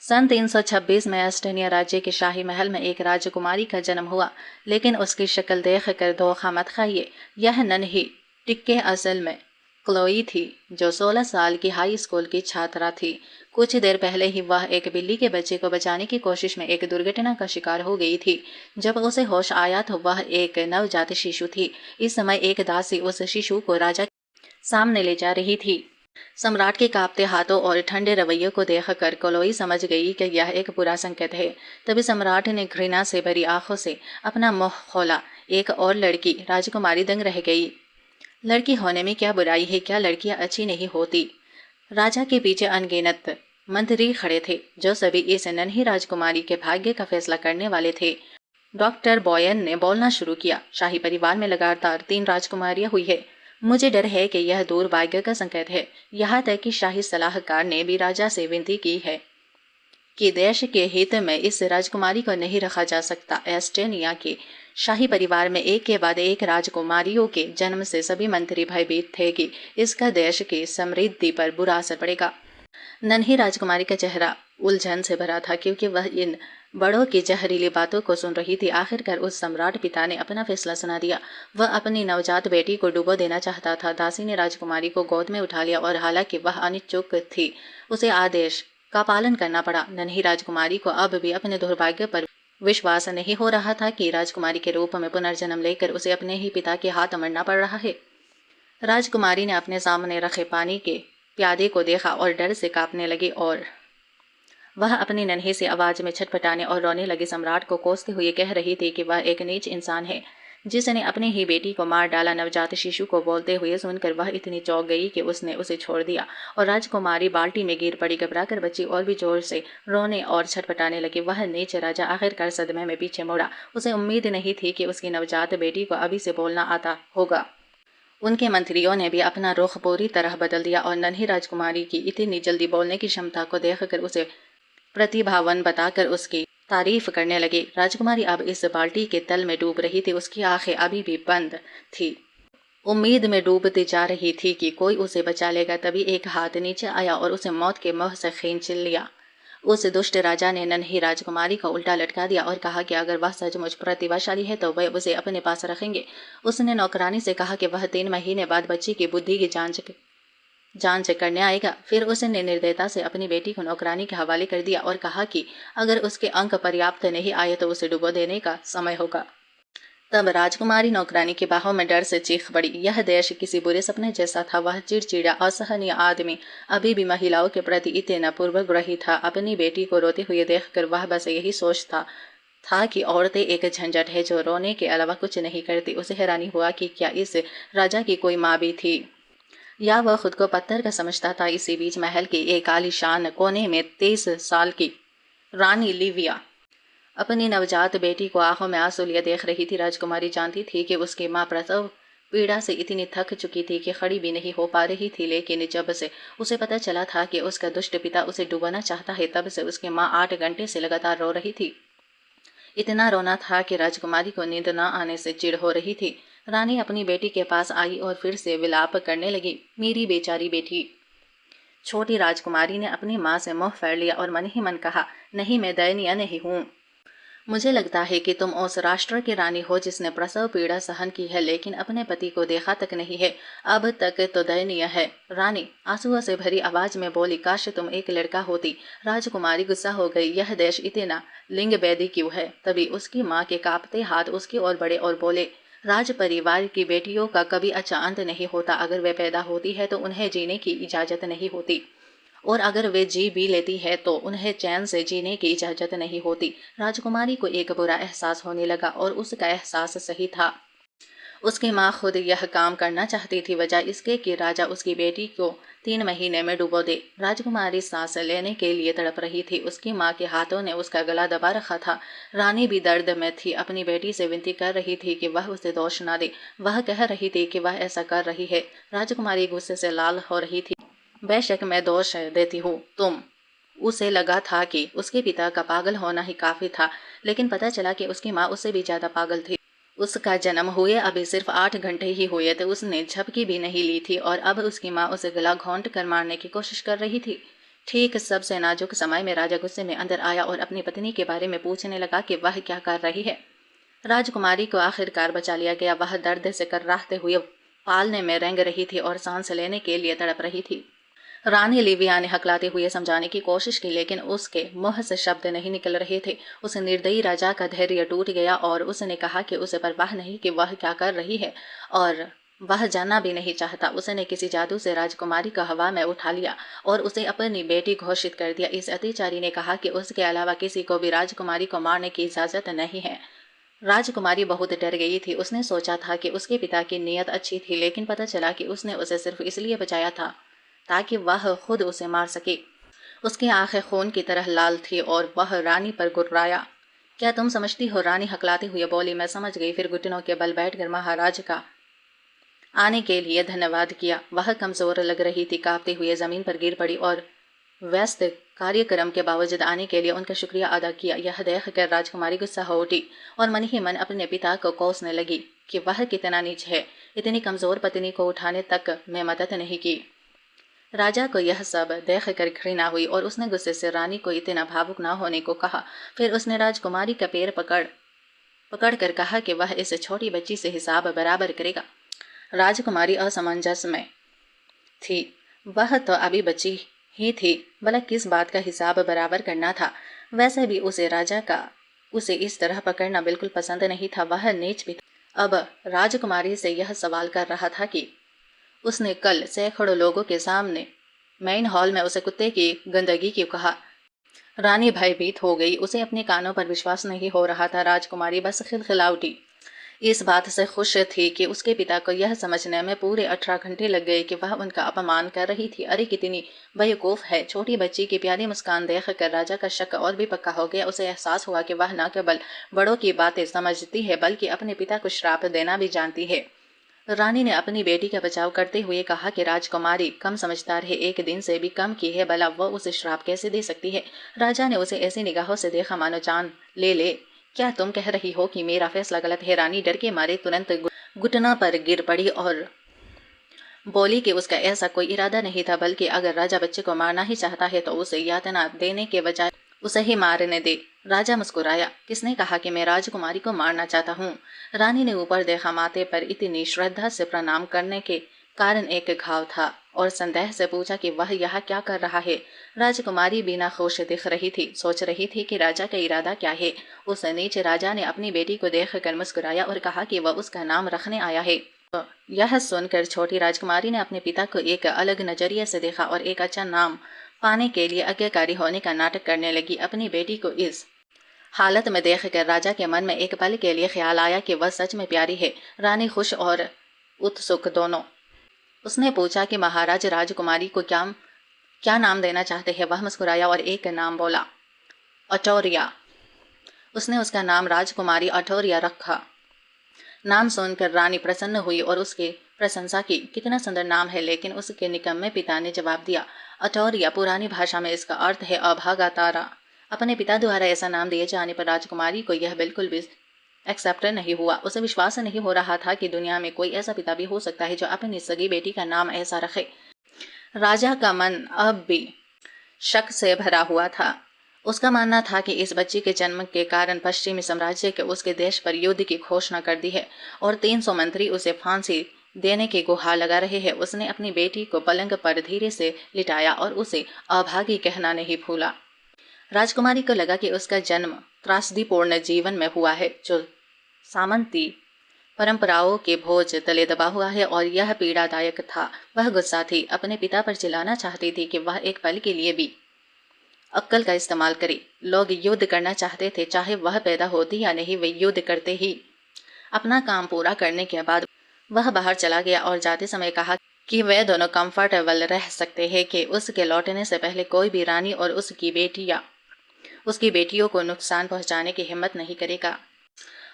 सन 326 में एस्टोनिया राज्य के शाही महल में एक राजकुमारी का जन्म हुआ, लेकिन उसकी शक्ल देखकर धोखा मत खाइए। यह नन्ही टिक्के असल में क्लोई थी, जो 16 साल की हाई स्कूल की छात्रा थी। कुछ देर पहले ही वह एक बिल्ली के बच्चे को बचाने की कोशिश में एक दुर्घटना का शिकार हो गई थी। जब उसे होश आया तो वह एक नवजात शिशु थी। इस समय एक दासी उस शिशु को राजा सामने ले जा रही थी। सम्राट के कांपते हाथों और ठंडे रवैये को देखकर क्लोई समझ गई कि यह एक बुरा संकेत है। तभी सम्राट ने घृणा से भरी आंखों से अपना मुंह खोला। एक और लड़की, राजकुमारी दंग रह गई। लड़की होने में क्या बुराई है? क्या लड़कियां अच्छी नहीं होती? राजा के पीछे अनगिनत मंत्री खड़े थे, जो सभी इस नन्ही राजकुमारी के भाग्य का फैसला करने वाले थे। डॉक्टर बॉयन ने बोलना शुरू किया। शाही परिवार में लगातार 3 राजकुमारियां हुई है। मुझे डर है कि यह दुर्भाग्य का संकेत है। यहाँ तक कि शाही सलाहकार ने भी राजा से विनती की है कि देश के हित में इस राजकुमारी को नहीं रखा जा सकता। एस्टोनिया के शाही परिवार में एक के बाद एक राजकुमारियों के जन्म से सभी मंत्री भयभीत थे कि इसका देश की समृद्धि पर बुरा असर पड़ेगा। नन्ही राजकुमारी का चेहरा उलझन से भरा था, क्योंकि वह इन बड़ों की जहरीली बातों को सुन रही थी। आखिरकार उस सम्राट पिता ने अपना फैसला सुना दिया। वह अपनी नवजात बेटी को डुबो देना चाहता था। दासी ने राजकुमारी को गोद में उठा लिया और हालांकि वह अनिच्छुक थी, उसे आदेश का पालन करना पड़ा। नन्ही राजकुमारी को अब भी अपने दुर्भाग्य पर विश्वास नहीं हो रहा था कि राजकुमारी के रूप में पुनर्जन्म लेकर उसे अपने ही पिता के हाथ मरना पड़ रहा है। राजकुमारी ने अपने सामने रखे पानी के प्यादे को देखा और डर से कांपने लगी, और वह अपनी नन्ही सी आवाज में छटपटाने और रोने लगी। सम्राट को कोसते हुए कह रही थी कि वह एक नीच इंसान है, जिसने अपनी ही बेटी को मार डाला। नवजात शिशु को बोलते हुए सुनकर वह इतनी चौंक गई कि उसने उसे छोड़ दिया और राजकुमारी बाल्टी में गिर पड़ी। घबराकर बच्ची और भी जोर से रोने और छटपटाने लगी। वह नीच राजा आखिरकार सदमे में पीछे मुड़ा। उसे उम्मीद नहीं थी कि उसकी नवजात बेटी को अभी से बोलना आता होगा। उनके मंत्रियों ने भी अपना रुख पूरी तरह बदल दिया और नन्ही राजकुमारी की इतनी जल्दी बोलने की क्षमता को देखकर उसे प्रतिभावन बताकर उसकी तारीफ करने लगे। राजकुमारी अब इस बाल्टी के तल में डूब रही थी। उसकी आंखें अभी भी बंद थी, उम्मीद में डूबती जा रही थी कि कोई उसे बचा लेगा। तभी एक हाथ नीचे आया और उसे मौत के मुंह से खींच लिया। उस दुष्ट राजा ने नन्ही राजकुमारी को उल्टा लटका दिया और कहा कि अगर वह सचमुच प्रतिभाशाली है तो वह उसे अपने पास रखेंगे। उसने नौकरानी से कहा कि वह 3 महीने बाद बच्ची की बुद्धि की जांच करने आएगा। फिर उसने निर्दयता से अपनी बेटी को नौकरानी के हवाले कर दिया और कहा कि अगर उसके अंक पर्याप्त नहीं आए तो उसे डुबो देने का समय होगा। तब राजकुमारी नौकरानी की बाहों में डर से चीख पड़ी। यह देश किसी बुरे सपने जैसा था। वह चिड़चिड़ा असहनीय आदमी अभी भी महिलाओं के प्रति इतना पूर्वग्रही था। अपनी बेटी को रोते हुए देखकर वह बस यही सोचता था कि औरतें एक झंझट है जो रोने के अलावा कुछ नहीं करती। उसे हैरानी हुआ कि क्या इस राजा की कोई माँ भी थी, या वह खुद को पत्थर का समझता था। इसी बीच महल के एक आलीशान कोने में 23 साल की रानी लिविया अपनी नवजात बेटी को आंखों में आंसू लिए देख रही थी। राजकुमारी जानती थी कि उसकी माँ प्रसव पीड़ा से इतनी थक चुकी थी कि खड़ी भी नहीं हो पा रही थी, लेकिन जब से उसे पता चला था कि उसका दुष्ट पिता उसे डुबाना चाहता है, तब से उसकी माँ 8 घंटे से लगातार रो रही थी। इतना रोना था कि राजकुमारी को नींद न आने से चिढ़ हो रही थी। रानी अपनी बेटी के पास आई और फिर से विलाप करने लगी। मेरी बेचारी बेटी। छोटी राजकुमारी ने अपनी माँ से मुंह फेर लिया और मन ही मन कहा, नहीं, मैं दयनीय नहीं हूँ। मुझे लगता है कि तुम उस राष्ट्र की रानी हो जिसने प्रसव पीड़ा सहन की है, लेकिन अपने पति को देखा तक नहीं है। अब तक तो दयनीय है। रानी आंसुओं से भरी आवाज में बोली, काश तुम एक लड़का होती। राजकुमारी गुस्सा हो गई। यह देश इतना लिंग भेदी क्यों है? तभी उसकी माँ के कांपते हाथ उसकी ओर बढ़े और बोले, राज परिवार की बेटियों का कभी अच्छा अंत नहीं होता। अगर वे पैदा होती है तो उन्हें जीने की इजाजत नहीं होती, और अगर वे जी भी लेती है तो उन्हें चैन से जीने की इजाजत नहीं होती। राजकुमारी को एक बुरा एहसास होने लगा, और उसका एहसास सही था। उसकी माँ खुद यह काम करना चाहती थी, वजह इसके कि राजा उसकी बेटी को 3 महीने में डुबो दे। राजकुमारी सांस लेने के लिए तड़प रही थी। उसकी माँ के हाथों ने उसका गला दबा रखा था। रानी भी दर्द में थी। अपनी बेटी से विनती कर रही थी कि वह उसे दोष न दे। वह कह रही थी कि वह ऐसा कर रही है। राजकुमारी गुस्से से लाल हो रही थी। बेशक मैं दोष देती हूँ तुम। उसे लगा था कि उसके पिता का पागल होना ही काफी था, लेकिन पता चला कि उसकी माँ उससे भी ज्यादा पागल थी। उसका जन्म हुए अभी सिर्फ 8 घंटे ही हुए थे। उसने झपकी भी नहीं ली थी और अब उसकी माँ उसे गला घोंट कर मारने की कोशिश कर रही थी। ठीक सबसे नाजुक समय में राजा गुस्से में अंदर आया और अपनी पत्नी के बारे में पूछने लगा कि वह क्या कर रही है। राजकुमारी को आखिरकार बचा लिया गया। वह दर्द से कर्राहते हुए पालने में रेंग रही थी और सांस लेने के लिए तड़प रही थी। रानी लिविया ने हकलाते हुए समझाने की कोशिश की, लेकिन उसके मुंह से शब्द नहीं निकल रहे थे। उस निर्दयी राजा का धैर्य टूट गया और उसने कहा कि उसे परवाह नहीं कि वह क्या कर रही है और वह जानना भी नहीं चाहता। उसने किसी जादू से राजकुमारी को हवा में उठा लिया और उसे अपनी बेटी घोषित कर दिया। इस अत्याचारी ने कहा कि उसके अलावा किसी को भी राजकुमारी को मारने की इजाजत नहीं है। राजकुमारी बहुत डर गई थी। उसने सोचा था कि उसके पिता की नीयत अच्छी थी, लेकिन पता चला कि उसने उसे सिर्फ इसलिए बचाया था ताकि वह खुद उसे मार सके। उसकी आंखें खून की तरह लाल थी और वह रानी पर गुर्राया। क्या तुम समझती हो? रानी हकलाते हुए बोली। मैं समझ गई। फिर घुटनों के बल बैठकर महाराज का आने के लिए धन्यवाद किया। वह कमजोर लग रही थी, कांपते हुए जमीन पर गिर पड़ी और व्यस्त कार्यक्रम के बावजूद आने के लिए उनका शुक्रिया अदा किया। यह देखकर राजकुमारी गुस्सा हो उठी और मन ही मन अपने पिता को कोसने लगी कि वह कितना नीच है, इतनी कमजोर पत्नी को उठाने तक में मदद नहीं की। राजा को यह सब देखकर घृणा हुई और उसने गुस्से से रानी को इतना भावुक न होने को कहा। फिर उसने राजकुमारी का पैर पकड़ कर कहा कि वह इस छोटी बच्ची से हिसाब बराबर करेगा। राजकुमारी असमंजस में थी। वह तो अभी बच्ची ही थी, भला किस बात का हिसाब बराबर करना था। वैसे भी उसे इस तरह पकड़ना बिल्कुल पसंद नहीं था। वह नीच भी था। अब राजकुमारी से यह सवाल कर रहा था कि उसने कल सैकड़ों लोगों के सामने मेन हॉल में उसे कुत्ते की गंदगी क्यों कहा। रानी भयभीत हो गई। उसे अपने कानों पर विश्वास नहीं हो रहा था। राजकुमारी बस खिलखिला उठी। इस बात से खुश थी कि उसके पिता को यह समझने में पूरे 18 घंटे लग गए कि वह उनका अपमान कर रही थी। अरे कितनी बेवकूफ है। छोटी बच्ची की प्यारी मुस्कान देखकर राजा का शक और भी पक्का हो गया। उसे एहसास हुआ कि वह न केवल बड़ों की बातें समझती है बल्कि अपने पिता को श्राप देना भी जानती है। रानी ने अपनी बेटी का बचाव करते हुए कहा कि राजकुमारी कम समझदार है, एक दिन से भी कम की है, भला वो उसे श्राप कैसे दे सकती है। राजा ने उसे ऐसी निगाहों से देखा मानो जान ले। क्या तुम कह रही हो कि मेरा फैसला गलत है? रानी डर के मारे तुरंत घुटना पर गिर पड़ी और बोली कि उसका ऐसा कोई इरादा नहीं था, बल्कि अगर राजा बच्चे को मारना ही चाहता है तो उसे यातना देने के बजाय उसे ही मारने दे। राजा मुस्कुराया। किसने कहा कि मैं राजकुमारी को मारना चाहता हूँ? रानी ने ऊपर देखा। माथे पर इतनी श्रद्धा से प्रणाम करने के कारण एक घाव था और संदेह से पूछा कि वह यहाँ क्या कर रहा है। राजकुमारी बिना खुश दिख रही थी, सोच रही थी कि राजा का इरादा क्या है। उस नीचे राजा ने अपनी बेटी को देखकर मुस्कुराया और कहा कि वह उसका नाम रखने आया है। यह सुनकर छोटी राजकुमारी ने अपने पिता को एक अलग नजरिए से देखा और एक अच्छा नाम पाने के लिए आज्ञाकारी होने का नाटक करने लगी। अपनी बेटी को इस हालत में देखकर राजा के मन में एक पल के लिए ख्याल आया कि वह सच में प्यारी है। रानी खुश और उत्सुक दोनों। उसने पूछा कि महाराज राजकुमारी को क्या नाम देना चाहते हैं। वह मुस्कुराया और एक नाम बोला, अटोरिया। उसने उसका नाम राजकुमारी अटोरिया रखा। नाम सुनकर रानी प्रसन्न हुई और उसकी प्रशंसा की। कितना सुंदर नाम है। लेकिन उसके निकम्मे पिता ने जवाब दिया, अटोरिया पुरानी भाषा में इसका अर्थ है अभागा तारा। अपने पिता द्वारा ऐसा नाम दिए जाने पर राजकुमारी को यह बिल्कुल भी एक्सेप्ट नहीं हुआ। उसे विश्वास नहीं हो रहा था कि दुनिया में कोई ऐसा पिता भी हो सकता है जो अपनी सगी बेटी का नाम ऐसा रखे। राजा का मन अब भी शक से भरा हुआ था। उसका मानना था कि इस बच्ची के जन्म के कारण पश्चिमी साम्राज्य के उसके देश पर युद्ध की घोषणा कर दी है और 300 मंत्री उसे फांसी देने की गुहार लगा रहे हैं। उसने अपनी बेटी को पलंग पर धीरे से लिटाया और उसे अभागी कहना नहीं भूला। राजकुमारी को लगा कि उसका जन्म त्रासदीपूर्ण जीवन में हुआ है जो सामंती परंपराओं के बोझ तले दबा हुआ है और यह पीड़ादायक था। वह गुस्सा थी। अपने पिता पर चिल्लाना चाहती थी कि वह एक पल के लिए भी अक्ल का इस्तेमाल करे। लोग युद्ध करना चाहते थे, चाहे वह पैदा होती या नहीं, वे युद्ध करते ही। अपना काम पूरा करने के बाद वह बाहर चला गया और जाते समय कहा कि वे दोनों कंफर्टेबल रह सकते हैं कि उसके लौटने से पहले कोई भी रानी और उसकी बेटियों को नुकसान पहुंचाने की हिम्मत नहीं करेगा।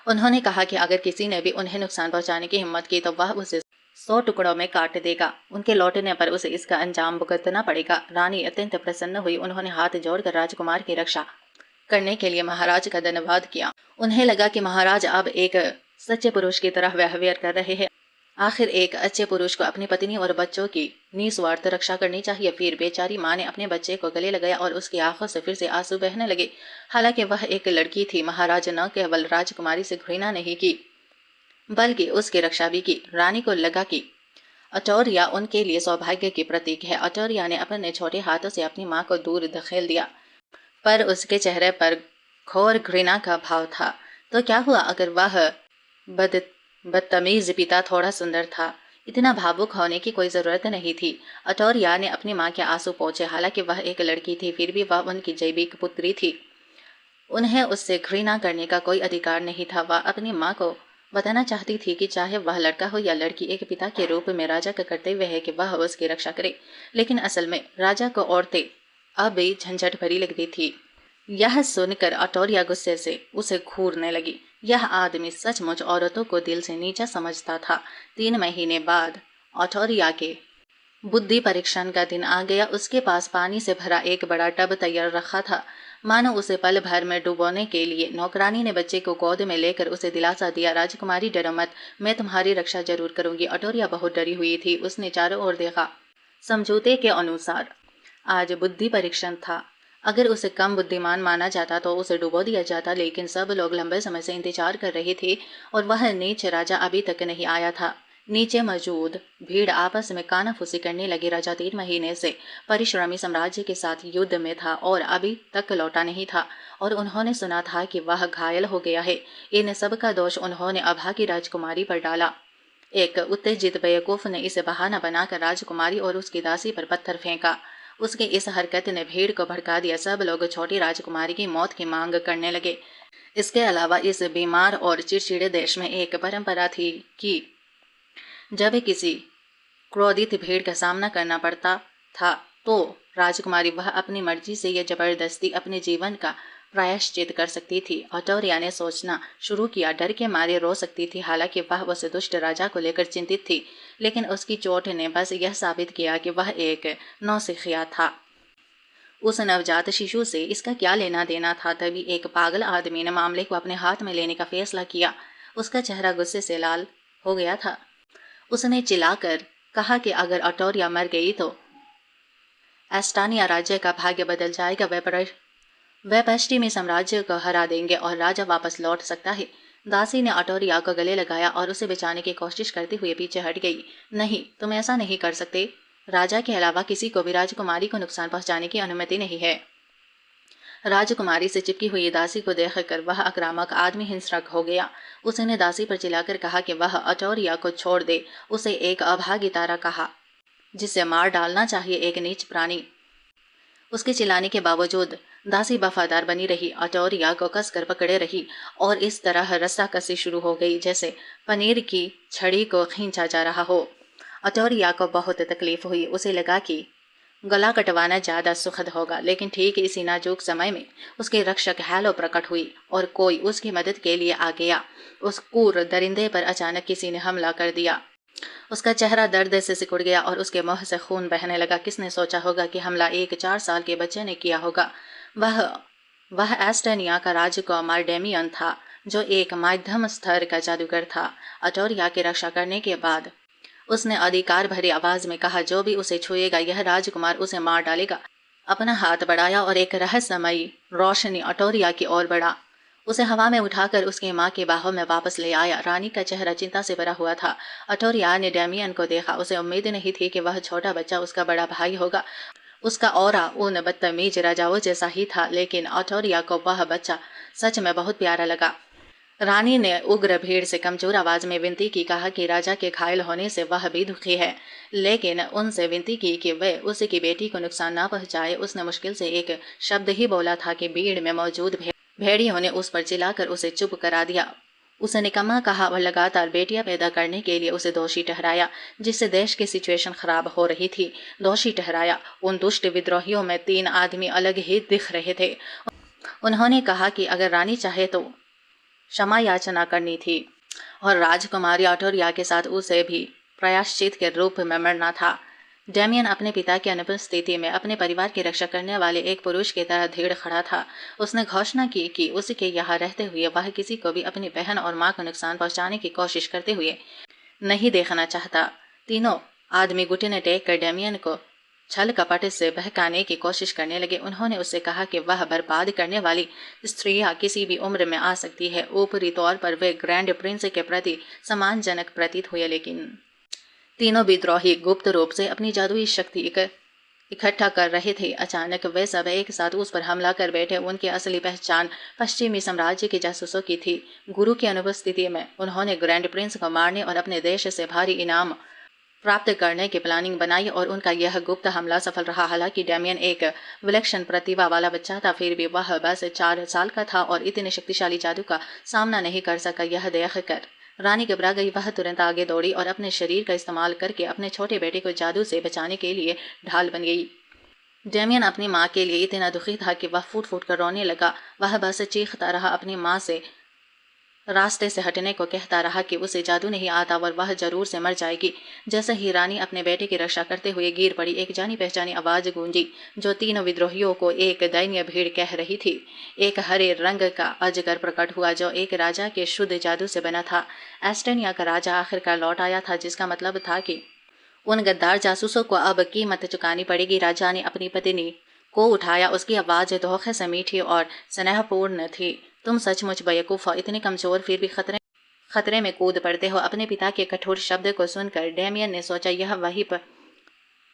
उन्होंने कहा कि अगर किसी ने भी उन्हें नुकसान पहुंचाने की हिम्मत की तो वह उसे 100 टुकड़ों में काट देगा। उनके लौटने पर उसे इसका अंजाम भुगतना पड़ेगा। रानी अत्यंत प्रसन्न हुई। उन्होंने हाथ जोड़कर राजकुमार की रक्षा करने के लिए महाराज का धन्यवाद किया। उन्हें लगा कि महाराज अब एक सच्चे पुरुष की तरह व्यवहार कर रहे हैं। आखिर एक अच्छे पुरुष को अपनी पत्नी और बच्चों की निस्वार्थ रक्षा करनी चाहिए। फिर बेचारी माँ ने अपने बच्चे को गले लगाया और उसकी आंखों से फिर से आंसू बहने लगे। हालांकि वह एक लड़की थी, महाराज न केवल राजकुमारी से घृणा नहीं की बल्कि उसकी रक्षा भी की। रानी को लगा कि अटोरिया उनके लिए सौभाग्य की प्रतीक है। अटोरिया ने अपने छोटे हाथों से अपनी माँ को दूर धकेल दिया, पर उसके चेहरे पर घोर घृणा का भाव था। तो क्या हुआ अगर वह बद बदतमीज पिता थोड़ा सुंदर था? इतना भावुक होने की कोई जरूरत नहीं थी। अटोरिया ने अपनी माँ के आंसू पोंछे। हालांकि वह एक लड़की थी, फिर भी वह उनकी जैविक पुत्री थी। उन्हें उससे घृणा करने का कोई अधिकार नहीं था। वह अपनी माँ को बताना चाहती थी कि चाहे वह लड़का हो या लड़की, एक पिता के रूप में राजा का कर्तव्य है कि वह उसकी रक्षा करे। लेकिन असल में राजा को औरतें अब भी झंझट भरी लगती थी। यह सुनकर अटोरिया गुस्से से उसे घूरने लगी। यह आदमी सचमुच औरतों को दिल से नीचा समझता था। 3 महीने बाद अटोरिया के बुद्धि परीक्षण का दिन आ गया। उसके पास पानी से भरा एक बड़ा टब तैयार रखा था, मानो उसे पल भर में डुबोने के लिए। नौकरानी ने बच्चे को गोद में लेकर उसे दिलासा दिया, राजकुमारी डरो मत, मैं तुम्हारी रक्षा जरूर करूंगी। अटोरिया बहुत डरी हुई थी। उसने चारों ओर देखा। समझौते के अनुसार आज बुद्धि परीक्षण था। अगर उसे कम बुद्धिमान माना जाता तो उसे डुबो दिया जाता, लेकिन सब लोग लंबे समय से इंतजार कर रहे थे और वह नीच राजा अभी तक नहीं आया था। नीचे मौजूद भीड़ आपस में कानाफूसी करने लगी। राजा 3 महीने से परिश्रमी साम्राज्य के साथ युद्ध में था और अभी तक लौटा नहीं था, और उन्होंने सुना था कि वह घायल हो गया है। इन सब का दोष उन्होंने अभागी राजकुमारी पर डाला। एक उत्तेजित बेवकूफ ने इसे बहाना बनाकर राजकुमारी और उसकी दासी पर पत्थर फेंका। उसकी इस हरकत ने भीड़ को भड़का दिया। सब लोग छोटी राजकुमारी की मौत की मांग करने लगे। इसके अलावा इस बीमार और चिड़चिड़े देश में एक परंपरा थी कि जब किसी क्रोधित भीड़ का सामना करना पड़ता था तो राजकुमारी वह अपनी मर्जी से या जबरदस्ती अपने जीवन का प्रायश्चित कर सकती थी। अटोरिया ने सोचना शुरू किया, डर के मारे रो सकती थी। हालांकि वह उस दुष्ट राजा को लेकर चिंतित थी, लेकिन उसकी चोट ने बस यह साबित किया कि वह एक नौसिखिया था। उस नवजात शिशु से इसका क्या लेना देना था? तभी एक पागल आदमी ने मामले को अपने हाथ में लेने का फैसला किया। उसका चेहरा गुस्से से लाल हो गया था। उसने चिल्लाकर कहा कि अगर अटोरिया मर गई तो एस्टानिया राज्य का भाग्य बदल जाएगा। वे पश्चिमी साम्राज्य को हरा देंगे और राजा वापस लौट सकता है। दासी ने अटोरिया को गले लगाया और उसे बचाने की कोशिश करते हुए पीछे हट गई। नहीं, तुम ऐसा नहीं कर सकते। राजा के अलावा किसी को भी राजकुमारी को नुकसान पहुंचाने की अनुमति नहीं है। राजकुमारी से चिपकी हुई दासी को देखकर वह आक्रामक आदमी हिंसक हो गया। उसने दासी पर चिल्लाकर कहा कि वह अटोरिया को छोड़ दे। उसे एक अभागी तारा कहा जिसे मार डालना चाहिए, एक नीच प्राणी। उसके चिल्लाने के बावजूद दासी वफादार बनी रही, अटोरिया को कसकर पकड़े रही और इस तरह रस्साकसी शुरू हो गई जैसे पनीर की छड़ी को खींचा जा रहा हो। अटोरिया को बहुत तकलीफ हुई। उसे लगा कि गला कटवाना ज्यादा सुखद होगा, लेकिन ठीक इसी नाजुक समय में उसके रक्षक हैलो प्रकट हुई और कोई उसकी मदद के लिए आ गया। उस क्रूर दरिंदे पर अचानक किसी ने हमला कर दिया। उसका चेहरा दर्द से सिकुड़ गया और उसके मुंह से खून बहने लगा। किसने सोचा होगा कि हमला एक 4 साल के बच्चे ने किया होगा? वह एस्टोनिया का राजकुमार डेमियन था, जो एक मध्यम स्तर का जादूगर था। अटोरिया की रक्षा करने के बाद उसने अधिकार भरी आवाज में कहा, जो भी उसे छुएगा यह राजकुमार उसे मार डालेगा। अपना हाथ बढ़ाया और एक रहस्यमयी रोशनी अटोरिया की ओर बढ़ा। उसे हवा में उठाकर उसकी माँ की बाहों में वापस ले आया। रानी का चेहरा चिंता से भरा हुआ था। अटोरिया ने डेमियन को देखा। उसे उम्मीद नहीं थी कि वह छोटा बच्चा उसका बड़ा भाई होगा। उसका ऑरा उन बदतमीज राजाओं जैसा ही था, लेकिन अटोरिया को वह बच्चा सच में बहुत प्यारा लगा। रानी ने उग्र भीड़ से कमजोर आवाज में विनती की, कहा कि राजा के घायल होने से वह भी दुखी है, लेकिन उनसे विनती की कि वे उसकी बेटी को नुकसान न पहुंचाए। उसने मुश्किल से एक शब्द ही बोला था कि भीड़ में मौजूद भेड़ियों ने उस पर चिल्लाकर उसे चुप करा दिया। उसे निकम्मा कहा और लगातार बेटियां पैदा करने के लिए उसे दोषी ठहराया, जिससे देश की सिचुएशन खराब हो रही थी। दोषी ठहराया। उन दुष्ट विद्रोहियों में 3 आदमी अलग ही दिख रहे थे। उन्होंने कहा कि अगर रानी चाहे तो क्षमा याचना करनी थी और राजकुमारी अटोरिया के साथ उसे भी प्रायश्चित के रूप में मरना था। डेमियन अपने पिता की अनुपस्थिति में अपने परिवार की रक्षा करने वाले एक पुरुष की तरह धीर खड़ा था। उसने घोषणा की कि उसके यहाँ रहते हुए वह किसी को भी अपनी बहन और माँ को नुकसान पहुंचाने की कोशिश करते हुए नहीं देखना चाहता। तीनों आदमी घुटने टेक कर डेमियन को छल कपट से बहकाने की कोशिश करने लगे। उन्होंने उससे कहा कि वह बर्बाद करने वाली स्त्रियां किसी भी उम्र में आ सकती है। ऊपरी तौर पर वे ग्रैंड प्रिंस के प्रति सम्मानजनक प्रतीत हुए, लेकिन तीनों विद्रोही गुप्त रूप से अपनी जादुई शक्ति इकट्ठा कर रहे थे। अचानक वे सब एक साथ उस पर हमला कर बैठे। उनकी असली पहचान पश्चिमी साम्राज्य के जासूसों की थी। गुरु की अनुपस्थिति में उन्होंने ग्रैंड प्रिंस को मारने और अपने देश से भारी इनाम प्राप्त करने की प्लानिंग बनाई और उनका यह गुप्त हमला सफल रहा। हालांकि डेमियन एक विलक्षण प्रतिभा वाला बच्चा था, फिर भी वह बस 4 साल का था और इतने शक्तिशाली जादू का सामना नहीं कर सका। यह देखकर रानी घबरा गई। वह तुरंत आगे दौड़ी और अपने शरीर का इस्तेमाल करके अपने छोटे बेटे को जादू से बचाने के लिए ढाल बन गई। डेमियन अपनी माँ के लिए इतना दुखी था कि वह फूट फूट कर रोने लगा। वह बस चीखता रहा, अपनी माँ से रास्ते से हटने को कहता रहा कि उसे जादू नहीं आता और वह जरूर से मर जाएगी। जैसे ही रानी अपने बेटे की रक्षा करते हुए गिर पड़ी, एक जानी पहचानी आवाज गूंजी जो तीनों विद्रोहियों को एक दैन्य भीड़ कह रही थी। एक हरे रंग का अजगर प्रकट हुआ जो एक राजा के शुद्ध जादू से बना था। एस्टोनिया का राजा आखिरकार लौट आया था, जिसका मतलब था कि उन गद्दार जासूसों को अब कीमत चुकानी पड़ेगी। राजा ने अपनी पत्नी को उठाया। उसकी आवाज धोखे से मीठी और स्नेहपूर्ण थी। तुम सचमुच बेवकूफ हो, इतने कमजोर फिर भी खतरे में कूद पड़ते हो। अपने पिता के कठोर शब्द को सुनकर डेमियन ने सोचा यह वही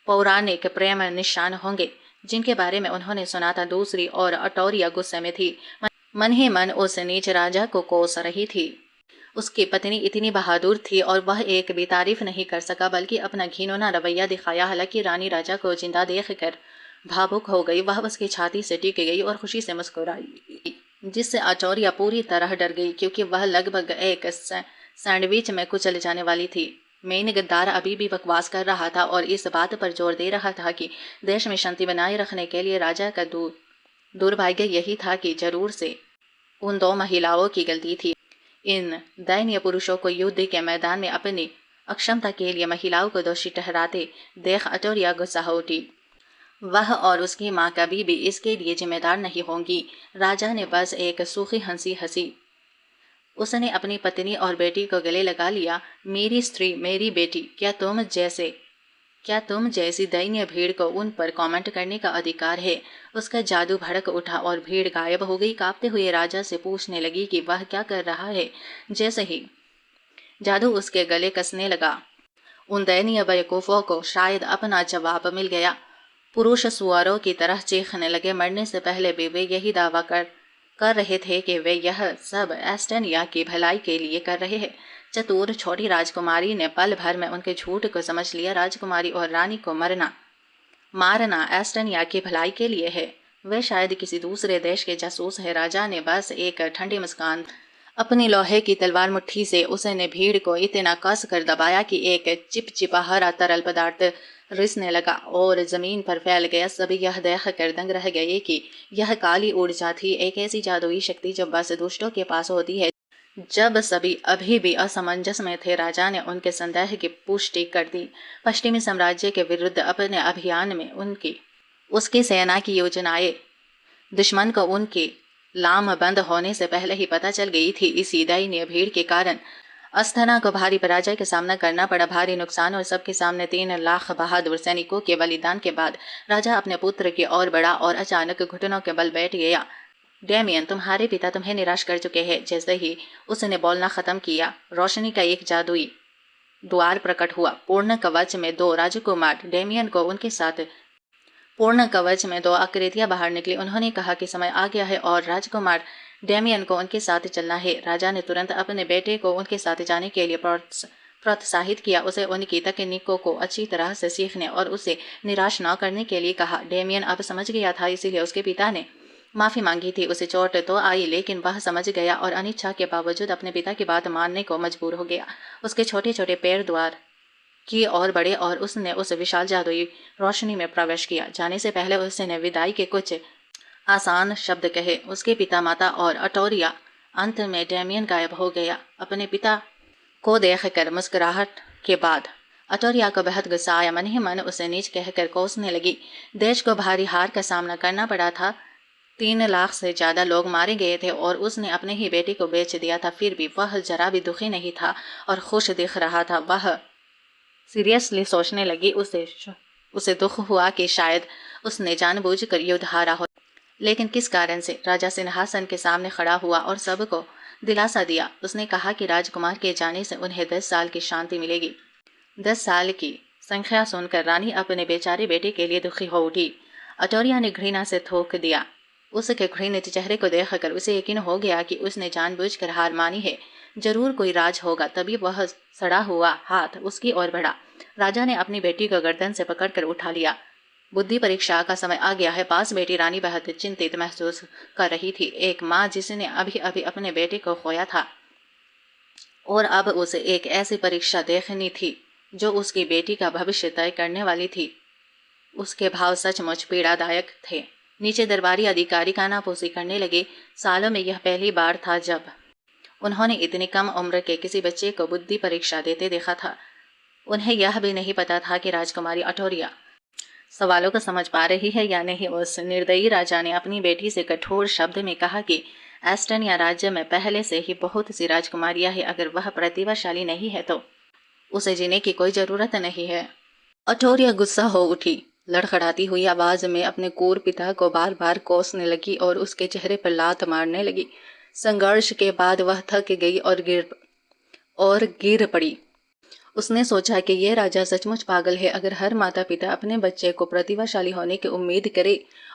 पौराणिक प्रेम निशान होंगे जिनके बारे में उन्होंने सुना था। दूसरी और अटोरिया गुस्से में थी। मन ही मन उस नीच राजा को कोस रही थी। उसकी पत्नी इतनी बहादुर थी और वह एक भी तारीफ नहीं कर सका, बल्कि अपना घिनौना रवैया दिखाया। हालांकि रानी राजा को जिंदा देखकर भावुक हो गई। वह उसकी छाती से टिक गई और खुशी से मुस्कुराई, जिससे अटोरिया पूरी तरह डर गई, क्योंकि वह लगभग एक सैंडविच में कुचल जाने वाली थी। मेन गद्दार अभी भी बकवास कर रहा था और इस बात पर जोर दे रहा था कि देश में शांति बनाए रखने के लिए राजा का दुर्भाग्य यही था कि जरूर से उन 2 महिलाओं की गलती थी। इन दैन्य पुरुषों को युद्ध के मैदान में अपनी अक्षमता के लिए महिलाओं को दोषी ठहराते देख अटोरिया गुस्सा हो उठी। वह और उसकी माँ कभी भी इसके लिए जिम्मेदार नहीं होंगी। राजा ने बस एक सूखी हंसी हंसी। उसने अपनी पत्नी और बेटी को गले लगा लिया। मेरी स्त्री, मेरी बेटी, क्या तुम जैसी दैन्य भीड़ को उन पर कमेंट करने का अधिकार है? उसका जादू भड़क उठा और भीड़ गायब हो गई। कांपते हुए राजा से पूछने लगी कि वह क्या कर रहा है। जैसे ही जादू उसके गले कसने लगा, उन दैन्य बेवकूफों को शायद अपना जवाब मिल गया। पुरुष सुअरों की तरह चीखने लगे। मरने से पहले भी वे यही दावा कर रहे थे कि वे यह सब एस्टोनिया की भलाई के लिए कर रहे हैं। चतुर छोटी राजकुमारी ने पल भर में उनके झूठ को समझ लिया। राजकुमारी और रानी को मारना एस्टोनिया की भलाई के लिए है। वे शायद किसी दूसरे देश के जासूस है। राजा ने बस एक ठंडी मुस्कान अपनी लोहे की तलवार मुट्ठी से उसने भीड़ को इतना कस कर दबाया कि एक चिपचिपा हरा तरल पदार्थ रिसने लगा और जमीन पर फैल गया। सभी यह देख कर दंग रह गए कि यह काली ऊर्जा थी, एक ऐसी जादुई शक्ति जो बस दुष्टों के पास होती है। जब सभी अभी भी असमंजस में थे, राजा ने उनके संदेह की पुष्टि कर दी। पश्चिमी साम्राज्य के विरुद्ध अपने अभियान में उसकी सेना की योजनाएं दुश्मन को उनके लामबंद होने से पहले ही पता चल गई थी। इसी दैन्य भीड़ के कारण अस्थना को भारी पराजय का सामना करना पड़ा। भारी नुकसान और सबके सामने 3 लाख बहादुर सैनिकों के बलिदान के बाद राजा अपने पुत्र की ओर बढ़ा और अचानक घुटनों के बल बैठ गया। डेमियन, तुम्हारे पिता तुम्हें निराश कर चुके हैं। जैसे ही उसने बोलना खत्म किया, रोशनी का एक जादुई द्वार प्रकट हुआ। पूर्ण कवच में 2 राजकुमार डेमियन को उनके साथ पूर्ण कवच में 2 आकृतियां बाहर निकली। उन्होंने कहा कि समय आ गया है और राजकुमार डेमियन को उनके साथ चलना है। राजा ने तुरंत अपने बेटे को उनके साथ जाने के लिए प्रोत्साहित किया। उसे उनकी तकनीकों को अच्छी तरह से सीखने और उसे निराश न करने के लिए कहा। डेमियन अब समझ गया था, इसीलिए उसके पिता ने माफी मांगी थी। उसे चोट तो आई, लेकिन वह समझ गया और अनिच्छा के बावजूद अपने पिता की बात मानने को मजबूर हो गया। उसके छोटे छोटे पैर द्वार की ओर बढ़े और उसने उस विशाल जादुई रोशनी में प्रवेश किया। जाने से पहले उसने विदाई के कुछ आसान शब्द कहे। उसके पिता, माता और अटोरिया। अंत में डेमियन गायब हो गया। अपने पिता को देखकर मुस्कुराहट के बाद अटोरिया को बेहद गुस्सा आया। मन ही मन उसे नीच कहकर कोसने लगी। देश को भारी हार का सामना करना पड़ा था, 3 लाख से ज़्यादा लोग मारे गए थे और उसने अपने ही बेटे को बेच दिया था। फिर भी वह जरा भी दुखी नहीं था और खुश दिख रहा था। वह सीरियसली सोचने लगी। उसे दुख हुआ कि शायद उसने जानबूझकर युद्ध हारा हो, लेकिन किस कारण से। राजा सिंहासन के सामने खड़ा हुआ और सबको दिलासा दिया। उसने कहा कि राजकुमार के जाने से उन्हें 10 साल की शांति मिलेगी। 10 साल की संख्या सुनकर रानी अपने बेचारे बेटे के लिए दुखी हो उठी। अटोरिया ने घृणा से थूक दिया। उसके घृणित चेहरे को देखकर उसे यकीन हो गया कि उसने जानबूझकर हार मानी है। जरूर कोई राज होगा। तभी वह सड़ा हुआ हाथ उसकी ओर बढ़ा। राजा ने अपनी बेटी को गर्दन से पकड़कर उठा लिया। बुद्धि परीक्षा का समय आ गया है। पास बेटी रानी बहुत चिंतित महसूस कर रही थी। एक माँ जिसने अभी अभी अपने बेटे को खोया था और अब उसे एक ऐसी परीक्षा देखनी थी जो उसकी बेटी का भविष्य तय करने वाली थी। उसके भाव सचमुच पीड़ादायक थे। नीचे दरबारी अधिकारी कानाफूसी करने लगे। सालों में यह पहली बार था जब उन्होंने इतनी कम उम्र के किसी बच्चे को बुद्धि परीक्षा देते देखा था। उन्हें यह भी नहीं पता था कि राजकुमारी अटोरिया सवालों को समझ पा रही है या नहीं। उस निर्दयी राजा ने अपनी बेटी से कठोर शब्द में कहा कि एस्टोनिया राज्य में पहले से ही बहुत सी राजकुमारियां हैं। अगर वह प्रतिभाशाली नहीं है तो उसे जीने की कोई जरूरत नहीं है। अटोरिया गुस्सा हो उठी। लड़खड़ाती हुई आवाज में अपने क्रूर पिता को बार बार कोसने लगी और उसके चेहरे पर लात मारने लगी। संघर्ष के बाद वह थक गई और गिर पड़ी। उसने सोचा कि यह राजा सचमुच पागल है। अगर हर माता पिता अपने बच्चे को प्रतिभाशाली होने की उम्मीद करे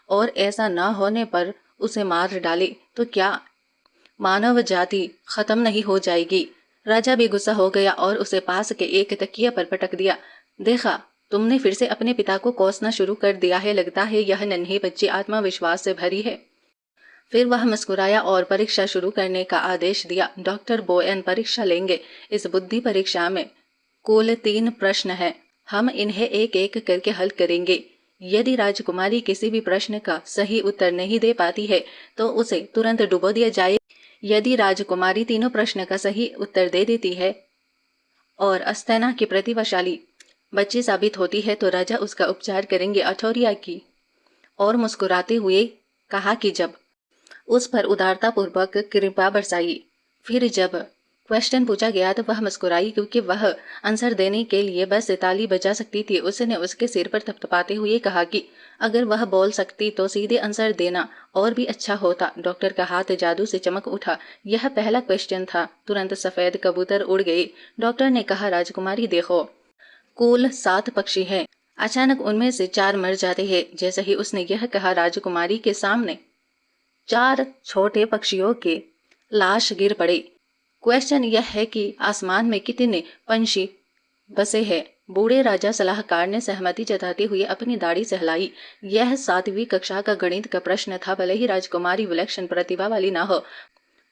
और ऐसा न होने पर उसे मार डाले तो क्या मानव जाति खत्म नहीं हो जाएगी। राजा भी गुस्सा हो गया और उसे पास के एक तकिए पर पटक दिया। देखा, तुमने फिर से अपने पिता को कोसना शुरू कर दिया है। लगता है यह नन्ही बच्ची आत्मविश्वास से भरी है। फिर वह मुस्कुराया और परीक्षा शुरू करने का आदेश दिया। डॉक्टर बोयन परीक्षा लेंगे। इस बुद्धि परीक्षा में कुल 3 प्रश्न हैं। हम इन्हें एक एक करके हल करेंगे। यदि राजकुमारी किसी भी प्रश्न का सही उत्तर नहीं दे पाती है तो उसे तुरंत डुबो दिया जाए। यदि राजकुमारी तीनों प्रश्न का सही उत्तर दे देती है और अस्तेना की प्रतिभाशाली बच्ची साबित होती है तो राजा उसका उपचार करेंगे। अठौरिया की और मुस्कुराते हुए कहा कि जब उस पर उदारता पूर्वक कृपा बरसाई। फिर जब क्वेश्चन पूछा गया तो वह मुस्कुराई क्योंकि वह आंसर देने के लिए बस ताली बजा सकती थी। उसने उसके सिर पर थपथपाते हुए कहा कि अगर वह बोल सकती तो सीधे आंसर देना और भी अच्छा होता। डॉक्टर का हाथ जादू से चमक उठा। यह पहला क्वेश्चन था। तुरंत सफेद कबूतर उड़ गए। डॉक्टर ने कहा, राजकुमारी देखो, कुल 7 पक्षी हैं। अचानक उनमें से 4 मर जाते हैं। जैसे ही उसने यह कहा राजकुमारी के सामने 4 छोटे पक्षियों के लाश गिर पड़े। क्वेश्चन यह है कि आसमान में कितने पंछी बसे हैं। बूढ़े राजा सलाहकार ने सहमति जताते हुए अपनी दाढ़ी सहलाई। यह 7वीं कक्षा का गणित का प्रश्न था। भले ही राजकुमारी विलक्षण प्रतिभा वाली न हो,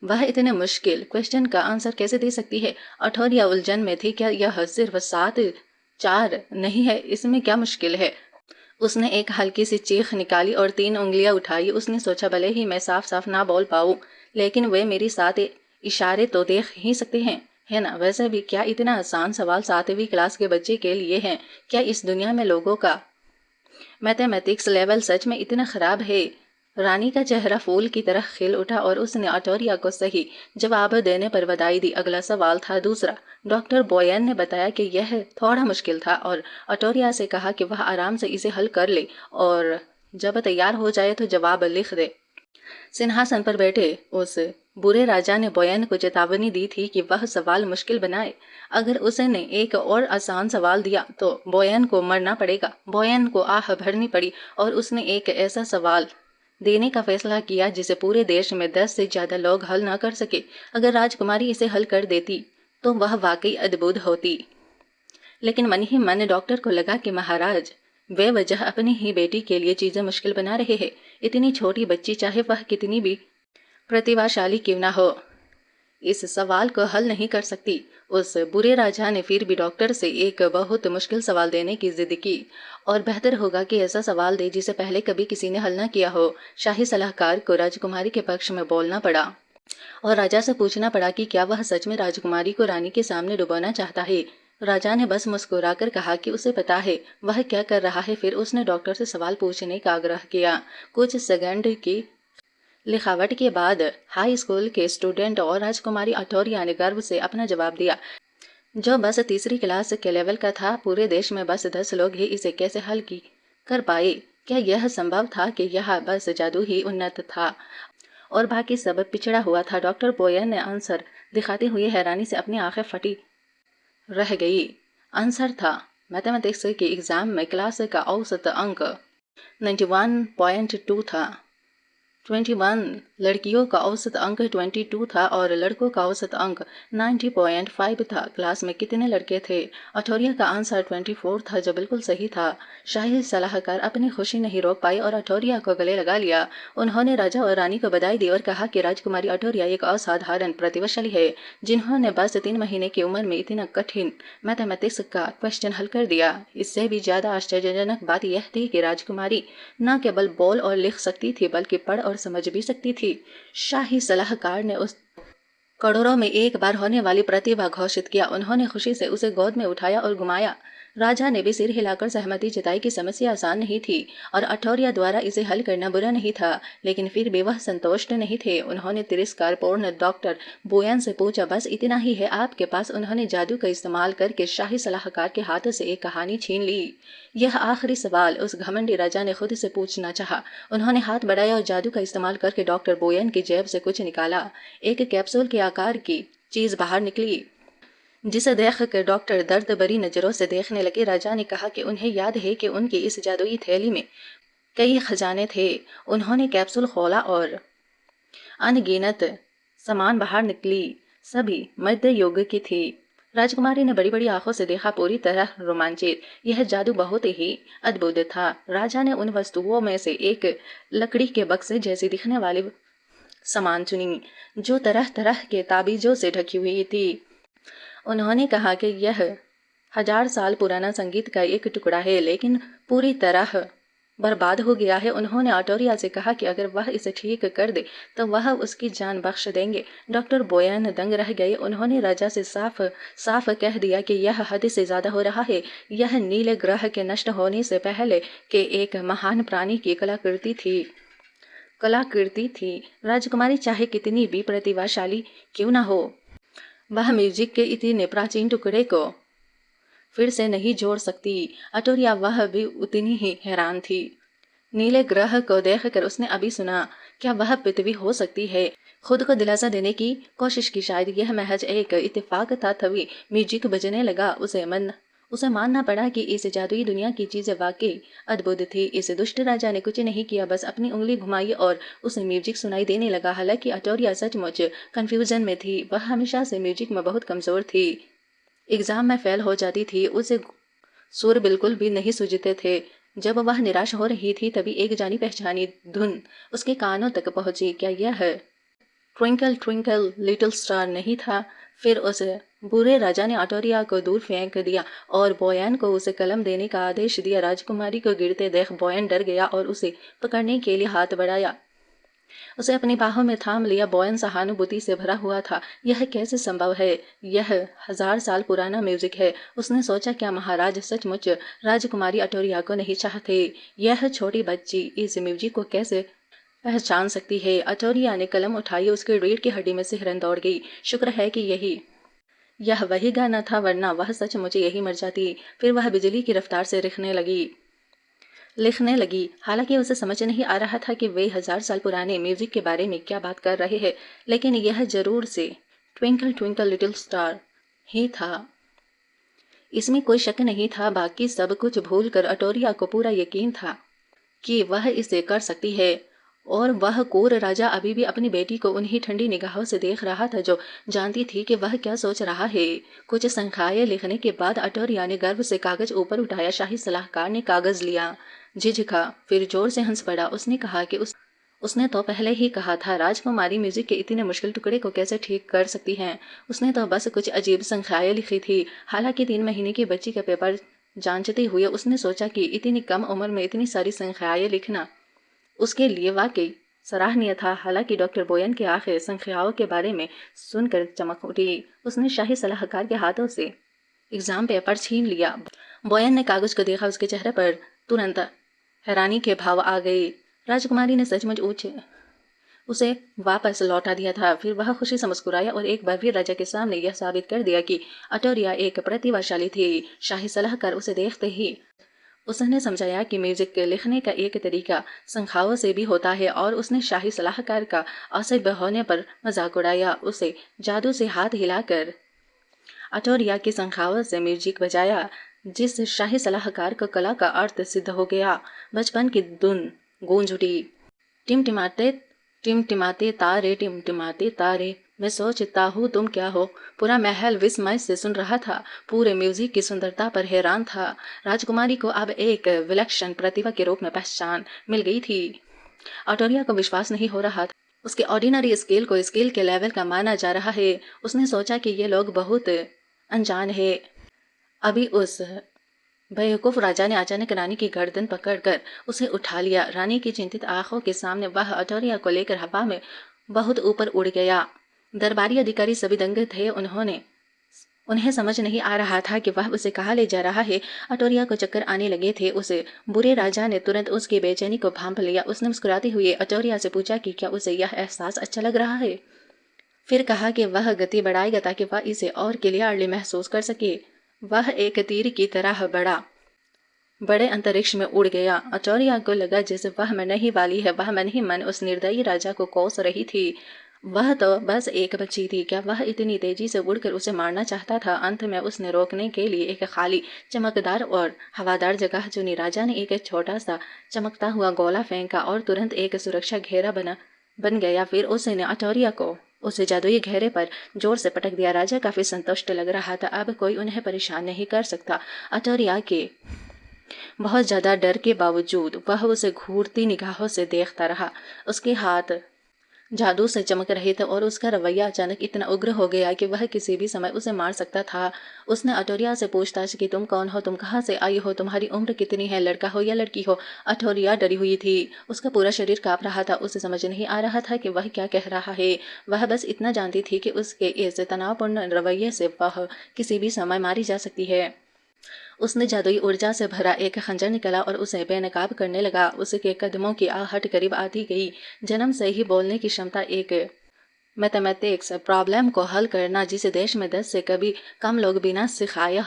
वह इतने मुश्किल क्वेश्चन का आंसर कैसे दे सकती है। अठौरिया उलझन में थी। क्या यह सिर्फ 7 4 नहीं है? इसमें क्या मुश्किल है? उसने एक हल्की सी चीख निकाली और 3 उंगलियां उठाई। उसने सोचा, भले ही मैं साफ साफ ना बोल पाऊं, लेकिन वे मेरी 7 इशारे तो देख ही सकते हैं, है ना। वैसे भी क्या इतना आसान सवाल 7वीं क्लास के बच्चे के लिए है? क्या इस दुनिया में लोगों का मैथमेटिक्स लेवल सच में इतना खराब है? रानी का चेहरा फूल की तरह खिल उठा और उसने अटोरिया को सही जवाब देने पर बधाई दी। अगला सवाल था दूसरा। डॉक्टर बोयन ने बताया कि यह थोड़ा मुश्किल था और अटोरिया से कहा कि वह आराम से इसे हल कर ले और जब तैयार हो जाए तो जवाब लिख दे। सिंहासन पर बैठे उस बुरे राजा ने बोयन को चेतावनी दी थी कि वह सवाल मुश्किल बनाए। अगर उसने एक और आसान सवाल दिया तो बोयन को मरना पड़ेगा। बोयन को आह भरनी पड़ी और उसने एक ऐसा सवाल देने का फैसला किया जिसे पूरे देश में 10 से ज्यादा लोग हल न कर सके। अगर राजकुमारी इसे हल कर देती तो वह वाकई अद्भुत होती। लेकिन मन ही मन डॉक्टर को लगा कि महाराज बेवजह अपनी ही बेटी के लिए चीजें मुश्किल बना रहे हैं। इतनी छोटी बच्ची, चाहे वह कितनी भी प्रतिभाशाली क्यों ना हो, इस सवाल को हल नहीं कर सकती। उस बुरे राजा ने फिर भी डॉक्टर से एक बहुत मुश्किल सवाल देने की जिद की और बेहतर होगा कि ऐसा सवाल दे जिसे पहले कभी किसी ने हल न किया हो। शाही सलाहकार को राजकुमारी के पक्ष में बोलना पड़ा और राजा से पूछना पड़ा कि क्या वह सच में राजकुमारी को रानी के सामने डुबाना चाहता है। राजा ने बस मुस्कुराकर कहा कि उसे पता है वह क्या कर रहा है। फिर उसने डॉक्टर से सवाल पूछने का आग्रह किया। कुछ सेकंड की लिखावट के बाद हाई स्कूल के स्टूडेंट और राजकुमारी अटोरिया ने गर्व से अपना जवाब दिया, जो बस तीसरी क्लास के लेवल का था। पूरे देश में बस 10 लोग ही इसे कैसे हल कर पाए। क्या यह संभव था कि यह बस जादू ही उन्नत था और बाकी सब पिछड़ा हुआ था? डॉक्टर बोयन ने आंसर दिखाते हुए हैरानी से अपनी आंखें फटी रह गई। आंसर था, मैथमेटिक्स के एग्जाम में क्लास का औसत अंक 91.2 था। 21 लड़कियों का औसत अंक 22 था और लड़कों का औसत अंक 90.5 था। क्लास में कितने लड़के थे? अठौरिया का आंसर 24 था, जो बिल्कुल सही था। शाही सलाहकार अपनी खुशी नहीं रोक पाई और अठौरिया को गले लगा लिया। उन्होंने राजा और रानी को बधाई दी और कहा कि राजकुमारी अठौरिया एक असाधारण प्रतिभाशाली है, जिन्होंने बस 3 महीने की उम्र में इतना कठिन मैथमेटिक्स का क्वेश्चन हल कर दिया। इससे भी ज्यादा आश्चर्यजनक बात यह थी कि राजकुमारी न केवल बोल और लिख सकती थी, बल्कि पढ़ और समझ भी सकती थी। शाही सलाहकार ने उस करोड़ों में एक बार होने वाली प्रतिभा घोषित किया। उन्होंने खुशी से उसे गोद में उठाया और घुमाया। राजा ने भी सिर हिलाकर सहमति जताई कि समस्या आसान नहीं थी और अठौरिया द्वारा इसे हल करना बुरा नहीं था, लेकिन फिर भी वह संतुष्ट नहीं थे। उन्होंने तिरस्कारपूर्ण डॉक्टर बोयन से पूछा, बस इतना ही है आपके पास? उन्होंने जादू का इस्तेमाल करके शाही सलाहकार के हाथों से एक कहानी छीन ली। यह आखिरी सवाल उस घमंडी राजा ने खुद से पूछना चाहा। उन्होंने हाथ बढ़ाया और जादू का इस्तेमाल करके डॉक्टर बोयन की जेब से कुछ निकाला। एक कैप्सूल के आकार की चीज बाहर निकली, जिसे देखकर डॉक्टर दर्द भरी नजरों से देखने लगे। राजा ने कहा कि उन्हें याद है कि उनकी इस जादुई थैली में कई खजाने थे। उन्होंने कैप्सूल खोला और अनगिनत सामान बाहर निकली, सभी मध्य युग की थी। राजकुमारी ने बड़ी बड़ी आंखों से देखा, पूरी तरह रोमांचित। यह जादू बहुत ही अद्भुत था। राजा ने उन वस्तुओं में से एक लकड़ी के बक्से जैसी दिखने वाली सामान चुनी, जो तरह तरह के ताबीजों से ढकी हुई थी। उन्होंने कहा कि यह 1000 साल पुराना संगीत का एक टुकड़ा है, लेकिन पूरी तरह बर्बाद हो गया है। उन्होंने अटोरिया से कहा कि अगर वह इसे ठीक कर दे तो वह उसकी जान बख्श देंगे। डॉक्टर बोयन दंग रह गए। उन्होंने राजा से साफ साफ कह दिया कि यह हद से ज्यादा हो रहा है। यह नीले ग्रह के नष्ट होने से पहले के एक महान प्राणी की कलाकृति थी। राजकुमारी चाहे कितनी भी प्रतिभाशाली क्यों न हो, वह म्यूजिक के इतने प्राचीन टुकड़े को फिर से नहीं जोड़ सकती। अटोरिया वह भी उतनी ही हैरान थी। नीले ग्रह को देखकर उसने अभी सुना, क्या वह पृथ्वी हो सकती है? खुद को दिलासा देने की कोशिश की, शायद यह महज एक इत्तेफाक था। तभी म्यूजिक बजने लगा। उसे मानना पड़ा कि इस जादुई दुनिया की चीजें वाकई अद्भुत थी। इस दुष्ट राजा ने कुछ नहीं किया, बस अपनी उंगली घुमाई और उसे म्यूजिक सुनाई देने लगा। हालांकि अटोरिया सचमुच कंफ्यूजन में थी। वह हमेशा से म्यूजिक में बहुत कमजोर थी। एग्जाम में फेल हो जाती थी, उसे सुर बिल्कुल भी नहीं सूझते थे। जब वह निराश हो रही थी, तभी एक जानी पहचानी धुन उसके कानों तक पहुंची। क्या यह ट्विंकल ट्विंकल लिटिल स्टार नहीं था? फिर उस बुरे राजा ने अटोरिया को दूर फेंक दिया और बोयन को उसे कलम देने का आदेश दिया। राजकुमारी को गिरते देख बोयन डर गया और उसे पकड़ने के लिए हाथ बढ़ाया। उसे अपनी बाहों में थाम लिया। बोयन सहानुभूति से भरा हुआ था। यह कैसे संभव है? यह 1000 साल पुराना म्यूजिक है। उसने सोचा, क्या महाराज सचमुच राजकुमारी अटोरिया को नहीं चाहते? यह छोटी बच्ची इस म्यूजिक को कैसे पहचान सकती है? अटोरिया ने कलम उठाई, उसके रीढ़ की हड्डी में सिहरन दौड़ गई। शुक्र है कि यह वही गाना था, वरना वह सचमुच यही मर जाती। फिर वह बिजली की रफ्तार से लिखने लगी। हालांकि उसे समझ नहीं आ रहा था कि वे 1000 साल पुराने म्यूजिक के बारे में क्या बात कर रहे हैं, लेकिन यह जरूर से ट्विंकल ट्विंकल लिटिल स्टार ही था। इसमें कोई शक नहीं था। बाकी सब कुछ भूलकर अटोरिया को पूरा यकीन था कि वह इसे कर सकती है। और वह कोर राजा अभी भी अपनी बेटी को उन्हीं ठंडी निगाहों से देख रहा था, जो जानती थी कि वह क्या सोच रहा है। कुछ संख्याएं लिखने के बाद अटोरिया ने गर्व से कागज ऊपर उठाया। शाही सलाहकार ने कागज लिया, झिझका, फिर जोर से हंस पड़ा। उसने कहा कि उसने तो पहले ही कहा था, राजकुमारी म्यूजिक के इतने मुश्किल टुकड़े को कैसे ठीक कर सकती हैं? उसने तो बस कुछ अजीब संख्याएं लिखी थी। हालांकि 3 महीने की बच्ची का पेपर जांचते हुए उसने सोचा कि इतनी कम उम्र में इतनी सारी संख्याएं लिखना उसके लिए वाकई सराहनीय था। हालांकि डॉक्टर बोयन की आंखें संख्याओं के बारे में सुनकर चमक उठी। उसने शाही सलाहकार के हाथों से एग्जाम पेपर छीन लिया। बोयन ने कागज को देखा। उसके चेहरे पर तुरंत हैरानी के भाव आ गए। राजकुमारी ने सचमुच उसे वापस लौटा दिया था। फिर वह खुशी से मुस्कुराया और एक बार फिर राजा के सामने यह साबित कर दिया कि अटोरिया एक प्रतिभाशाली थी। शाही सलाहकार उसे देखते ही उसने समझाया कि म्यूजिक लिखने का एक तरीका संख्याओं से भी होता है और उसने शाही सलाहकार का असभ्य होने पर मजाक उड़ाया। उसे जादू से हाथ हिलाकर अटोरिया की संख्याओं से म्यूजिक बजाया, जिस शाही सलाहकार को कला का अर्थ सिद्ध हो गया। बचपन की धुन गूंज उठी, टिमटिमाते टिमटिमाते तारे, टिमटिमाते तारे, मैं सोचता हूँ तुम क्या हो। पूरा महल विस्मय से सुन रहा था, पूरे म्यूजिक की सुंदरता पर हैरान था। राजकुमारी को अब एक विलक्षण प्रतिभा के रूप में पहचान मिल गई थी। अटोरिया को विश्वास नहीं हो रहा था, उसके ऑर्डिनरी स्किल को स्किल के लेवल का माना जा रहा है। उसने सोचा कि ये लोग बहुत अनजान है। अभी उस बेवकूफ राजा ने अचानक रानी की गर्दन पकड़कर उसे उठा लिया। रानी की चिंतित आंखों के सामने वह अटोरिया को लेकर हवा में बहुत ऊपर उड़ गया। दरबारी अधिकारी सभी दंग थे। उन्हें समझ नहीं आ रहा था कि वह उसे कहाँ ले जा रहा है। अटोरिया को चक्कर आने लगे थे। उसे बुरे राजा ने तुरंत उसकी बेचैनी को भांप लिया। उसने मुस्कुराते हुए अटोरिया से पूछा कि क्या उसे यह एहसास अच्छा लग रहा है। फिर कहा कि वह गति बढ़ाएगा ताकि वह इसे और क्लियरली महसूस कर सके। वह एक तीर की तरह बड़े अंतरिक्ष में उड़ गया। अटोरिया को लगा जैसे वह मन ही वाली है। वह मन ही मन उस निर्दयी राजा को कोस रही थी। वह तो बस एक बच्ची थी, क्या वह इतनी तेजी से उड़कर उसे मारना चाहता था। अंत में उसने रोकने के लिए एक खाली, चमकदार और हवादार जगह चुनी। राजा ने एक छोटा सा चमकता हुआ गोला फेंका और तुरंत एक सुरक्षा घेरा बन गया। फिर उसने अटोरिया को उसे जादुई घेरे पर जोर से पटक दिया। राजा काफी संतुष्ट लग रहा था, अब कोई उन्हें परेशान नहीं कर सकता। अटोरिया के बहुत ज्यादा डर के बावजूद वह उसे घूरती निगाहों से देखता रहा। उसके हाथ जादू से चमक रहे थे और उसका रवैया अचानक इतना उग्र हो गया कि वह किसी भी समय उसे मार सकता था। उसने अटोरिया से पूछताछ की, तुम कौन हो, तुम कहाँ से आई हो, तुम्हारी उम्र कितनी है, लड़का हो या लड़की हो। अटोरिया डरी हुई थी, उसका पूरा शरीर कांप रहा था। उसे समझ नहीं आ रहा था कि वह क्या कह रहा है। वह बस इतना जानती थी कि उसके इस तनावपूर्ण रवैये से वह किसी भी समय मारी जा सकती है। उसने जादुई ऊर्जा से भरा एक खंजर निकाला और उसे बेनकाब करने लगा। उसके कदमों की आहट करीब आती गई। जन्म से ही बोलने की क्षमता एक मैथमेटिक्स प्रॉब्लम को हल करना, जिसे देश में 10 से कभी कम लोग बिना सिखाए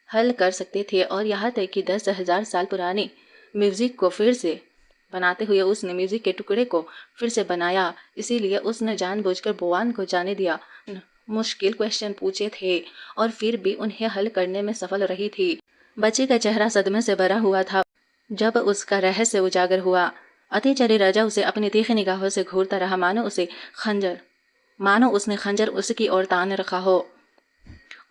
हल कर सकते थे। और यहाँ तक कि 10,000 साल पुरानी म्यूजिक को फिर से बनाते हुए उसने म्यूजिक के टुकड़े को फिर से बनाया। इसीलिए उसने जानबूझकर बुआन को जाने दिया। मुश्किल क्वेश्चन पूछे थे और फिर भी उन्हें हल करने में सफल रही थी। बच्चे का चेहरा सदमे से भरा हुआ था जब उसका रहस्य उजागर हुआ। अतिचारी राजा उसे अपनी तीखी निगाहों से घूरता रहा, मानो उसने खंजर उसकी ओर तान रखा हो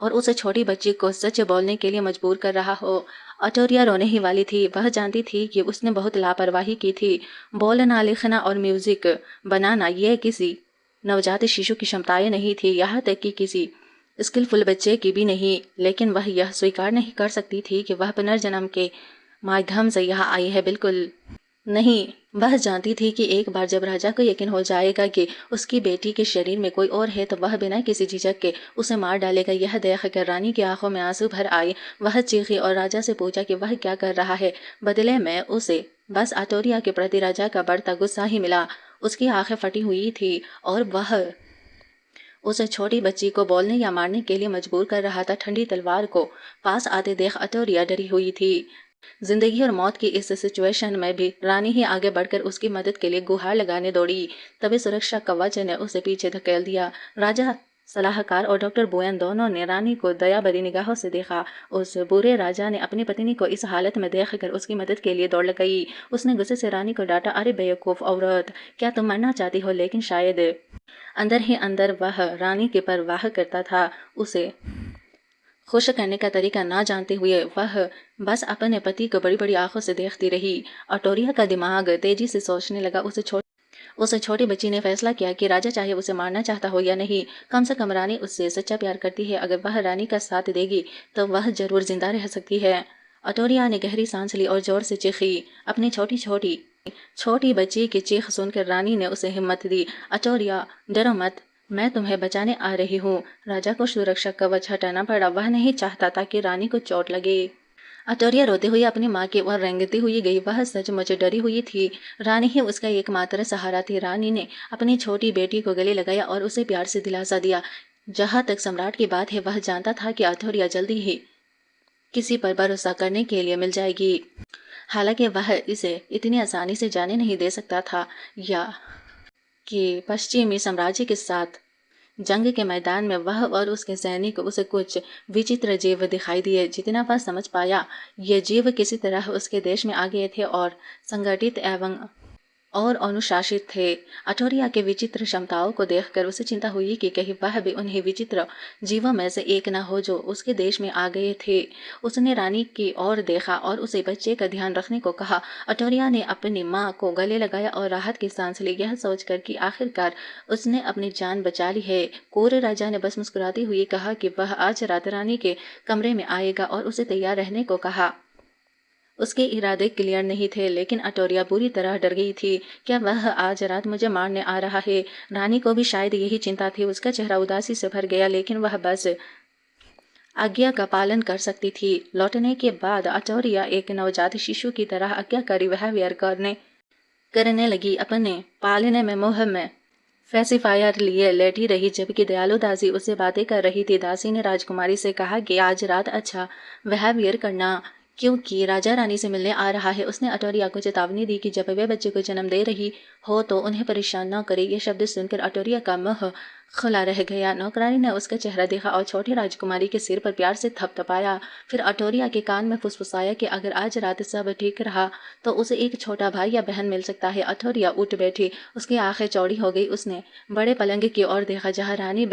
और उसे छोटी बच्ची को सच बोलने के लिए मजबूर कर रहा हो। अटोरिया रोने ही वाली थी। वह जानती थी कि उसने बहुत लापरवाही की थी। बोलना, लिखना और म्यूजिक बनाना ये किसी नवजात शिशु की क्षमताएं नहीं थी, यहाँ तक कि किसी स्किलफुल बच्चे की भी नहीं। लेकिन वह यह स्वीकार नहीं कर सकती थी कि वह पुनर्जन्म के माध्यम से यहाँ आई है। बिल्कुल नहीं। वह जानती थी कि एक बार जब राजा को यकीन हो जाएगा कि उसकी बेटी के शरीर में कोई और है तो वह बिना किसी झिझक के उसे मार डालेगा। यह देखकर रानी की आंखों में आंसू भर आए। वह चीखी और राजा से पूछा कि वह क्या कर रहा है। बदले में उसे बस अटोरिया के प्रति राजा का बढ़ता गुस्सा ही मिला। उसकी आंखें फटी हुई थी और वह उसे छोटी बच्ची को बोलने या मारने के लिए मजबूर कर रहा था। ठंडी तलवार को पास आते देख अटोरिया डरी हुई थी। जिंदगी और मौत की इस सिचुएशन में भी रानी ही आगे बढ़कर उसकी मदद के लिए गुहार लगाने दौड़ी। तभी सुरक्षा कवच ने उसे पीछे धकेल दिया। राजा सलाहकार और डॉक्टर बोयन दोनों ने रानी को दया भरी निगाहों से देखा। उस बुरे राजा ने अपनी पत्नी को इस हालत में देखकर उसकी मदद के लिए दौड़ लगाई। उसने गुस्से से रानी को डांटा, अरे बेवकूफ औरत, क्या तुम मरना चाहती हो। लेकिन शायद अंदर ही अंदर वह रानी की परवाह करता था। उसे खुश करने का तरीका ना जानते हुए वह बस अपने पति को बड़ी बड़ी आंखों से देखती रही। अटोरिया का दिमाग तेजी से सोचने लगा। उसे छोटी बच्ची ने फैसला किया कि राजा चाहे उसे मारना चाहता हो या नहीं, कम से कम रानी उससे सच्चा प्यार करती है। अगर वह रानी का साथ देगी तो वह जरूर जिंदा रह सकती है। अटोरिया ने गहरी सांस ली और जोर से चीखी। अपनी छोटी बच्ची की चीख सुनकर रानी ने उसे हिम्मत दी। अटोरिया, डरो मत, मैं तुम्हें बचाने आ रही हूँ। राजा को सुरक्षा कवच हटाना पड़ा। वह नहीं चाहता था कि रानी को चोट लगे। अटोरिया रोते हुए अपनी माँ की ओर रेंगती हुई गई। वह सचमुच डरी हुई थी। रानी ही उसका एकमात्र सहारा थी। रानी ने अपनी छोटी बेटी को गले लगाया और उसे प्यार से दिलासा दिया। जहाँ तक सम्राट की बात है, वह जानता था कि अटोरिया जल्दी ही किसी पर भरोसा करने के लिए मिल जाएगी। हालांकि वह इसे इतनी आसानी से जाने नहीं दे सकता था, या कि पश्चिमी साम्राज्य के साथ जंग के मैदान में वह और उसके सैनिक उसे कुछ विचित्र जीव दिखाई दिए। जितना वह समझ पाया, ये जीव किसी तरह उसके देश में आ गए थे और संगठित एवं और अनुशासित थे। अटोरिया के विचित्र क्षमताओं को देखकर उसे चिंता हुई कि कहीं वह भी उन्हीं विचित्र जीवों में से एक न हो जो उसके देश में आ गए थे। उसने रानी की ओर देखा और उसे बच्चे का ध्यान रखने को कहा। अटोरिया ने अपनी माँ को गले लगाया और राहत की सांस ली, यह सोचकर कि आखिरकार उसने अपनी जान बचा ली है। कोरे राजा ने बस मुस्कुराती हुई कहा कि वह आज रात रानी के कमरे में आएगा और उसे तैयार रहने को कहा। उसके इरादे क्लियर नहीं थे, लेकिन अटोरिया बुरी तरह डर गई थी। क्या वह आज रात मुझे मारने आ रहा है? रानी को भी शायद यही चिंता थी। उसका चेहरा उदासी से भर गया, लेकिन वह बस आज्ञा का पालन कर सकती थी। लौटने के बाद अटोरिया एक नवजात शिशु की तरह आज्ञाकारी बिहेवियर करने लगी। अपने पालने में मोह में फेसिफायर लिए लेटी रही, जबकि दयालु दासी उससे बातें कर रही थी। दासी ने राजकुमारी से कहा कि आज रात अच्छा बिहेवियर करना, क्योंकि राजा रानी से मिलने आ रहा है। उसने अटोरिया को चेतावनी दी कि जब वे बच्चे को जन्म दे रही हो तो उन्हें परेशान न करे। ये शब्द सुनकर अटोरिया का मुंह खुला रह गया। नौकरानी ने उसका चेहरा देखा और छोटी राजकुमारी के सिर पर प्यार से थपथपाया। फिर अटोरिया के कान में फुसफुसाया कि अगर आज रात सब ठीक रहा तो उसे एक छोटा भाई या बहन मिल सकता है। अटोरिया उठ बैठी, उसकी आंखें चौड़ी हो गई। उसने बड़े पलंग की ओर देखा जहाँ रानी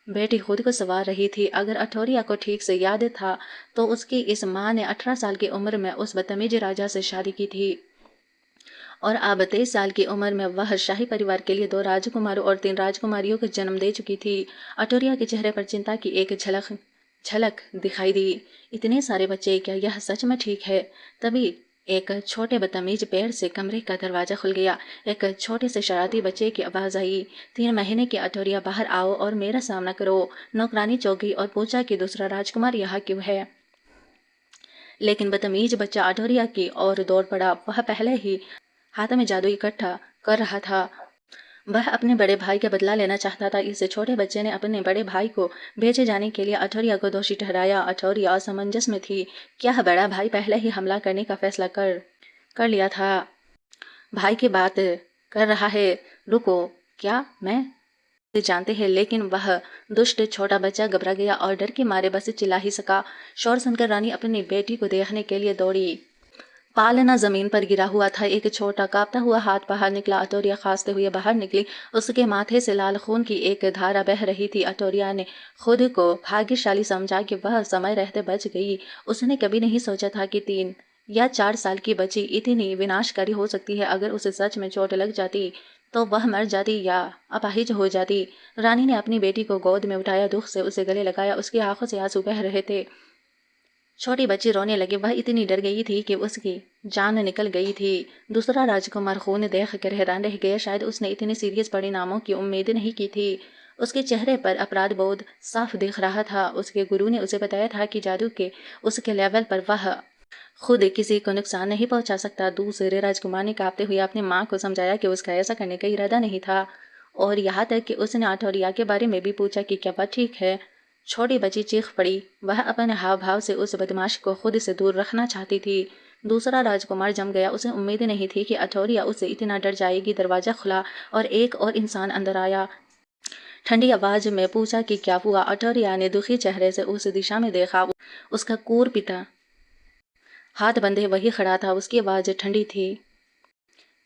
बेटी खुद को संवार रही थी। अगर अटोरिया को ठीक से याद था तो उसकी इस माँ ने 18 साल की उम्र में उस बदतमीज राजा से शादी की थी और अब 23 साल की उम्र में वह शाही परिवार के लिए 2 राजकुमारों और 3 राजकुमारियों को जन्म दे चुकी थी। अटोरिया के चेहरे पर चिंता की एक झलक दिखाई दी। इतने सारे बच्चे, क्या यह सच में ठीक है? तभी एक छोटे बदतमीज पेड़ से कमरे का दरवाजा खुल गया। एक छोटे से शरारती बच्चे की आवाज आई, 3 महीने की अटोरिया, बाहर आओ और मेरा सामना करो। नौकरानी चौंक गई और पूछा कि दूसरा राजकुमार यहाँ क्यों है? लेकिन बदतमीज बच्चा अटोरिया की ओर दौड़ पड़ा। वह पहले ही हाथ में जादू इकट्ठा कर रहा था। वह अपने बड़े भाई का बदला लेना चाहता था। इस छोटे बच्चे ने अपने बड़े भाई को बेचे जाने के लिए अटोरिया को दोषी ठहराया। अटोरिया असमंजस में थी। क्या बड़ा भाई पहले ही हमला करने का फैसला कर लिया था? भाई की बात कर रहा है। रुको, क्या मैं जानते हैं? लेकिन वह दुष्ट छोटा बच्चा घबरा गया और डर के मारे बस चिल्ला ही सका। शोर सुनकर रानी अपनी बेटी को देखने के लिए दौड़ी। पालना जमीन पर गिरा हुआ था। एक छोटा कांपता हुआ हाथ बाहर निकला। अटोरिया खांसते हुए बाहर निकली। उसके माथे से लाल खून की एक धारा बह रही थी। अटोरिया ने खुद को भाग्यशाली समझा कि वह समय रहते बच गई। उसने कभी नहीं सोचा था कि 3 या 4 साल की बच्ची इतनी विनाशकारी हो सकती है। अगर उसे सच में चोट लग जाती तो वह मर जाती या अपाहिज हो जाती। रानी ने अपनी बेटी को गोद में उठाया, दुख से उसे गले लगाया। उसकी आंखों से आंसू बह रहे थे। छोटी बच्ची रोने लगी। वह इतनी डर गई थी कि उसकी जान निकल गई थी। दूसरा राजकुमार खून देख कर हैरान रह गया। शायद उसने इतने सीरियस परिणामों की उम्मीद नहीं की थी। उसके चेहरे पर अपराध बोध साफ दिख रहा था। उसके गुरु ने उसे बताया था कि जादू के उसके लेवल पर वह खुद किसी को नुकसान नहीं पहुंचा सकता। दूसरे राजकुमार ने कांपते हुए अपनी माँ को समझाया कि उसका ऐसा करने का इरादा नहीं था, और यहाँ तक कि उसने अठौरिया के बारे में भी पूछा कि क्या वह ठीक है। छोटी बच्ची चीख पड़ी। वह अपने हाव भाव से उस बदमाश को खुद से दूर रखना चाहती थी। दूसरा राजकुमार जम गया। उसे उम्मीद नहीं थी कि अठौरिया उससे इतना डर जाएगी। दरवाजा खुला और एक और इंसान अंदर आया। ठंडी आवाज में पूछा कि क्या हुआ। अठौरिया ने दुखी चेहरे से उस दिशा में देखा। उसका कूर पिता हाथ बंधे वही खड़ा था। उसकी आवाज ठंडी थी।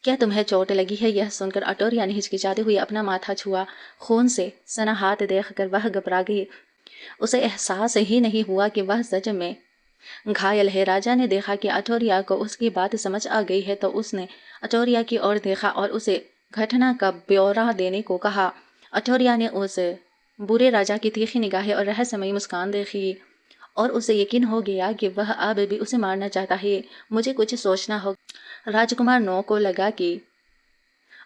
क्या तुम्हें चोट लगी है? यह सुनकर अटोरिया ने हिचकिचाते हुए अपना माथा छुआ। खून से सना हाथ देखकर वह घबरा गई। उसे एहसास ही नहीं हुआ कि वह सच में घायल है। राजा ने देखा कि अटोरिया को उसकी बात समझ आ गई है, तो उसने अटोरिया की ओर देखा और उसे घटना का ब्यौरा देने को कहा। अटोरिया ने उस बुरे राजा की तीखी निगाहें और रहस्यमयी मुस्कान देखी और उसे यकीन हो गया कि वह अब भी उसे मारना चाहता है। मुझे कुछ सोचना होगा। राजकुमार नो को लगा कि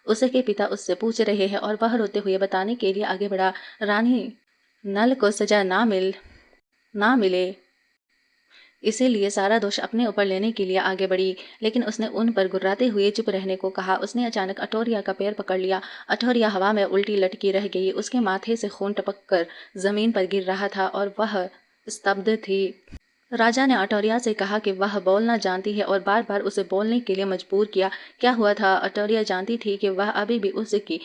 उसके पिता उससे पूछ रहे हैं और वह रोते हुए बताने के लिए आगे बढ़ा। रानी नल को सजा ना मिले इसीलिए सारा दोष अपने ऊपर लेने के लिए आगे बढ़ी, लेकिन उसने उन पर गुर्राते हुए चुप रहने को कहा। उसने अचानक अटोरिया का पैर पकड़ लिया। अटोरिया हवा में उल्टी लटकी रह गई। उसके माथे से खून टपक कर जमीन पर गिर रहा था और वह स्तब्ध थी। राजा ने अटोरिया से कहा कि वह बोलना जानती है और बार बार उसे बोलने के लिए मजबूर किया। क्या हुआ था? अटोरिया जानती थी कि वह अभी भी उसकी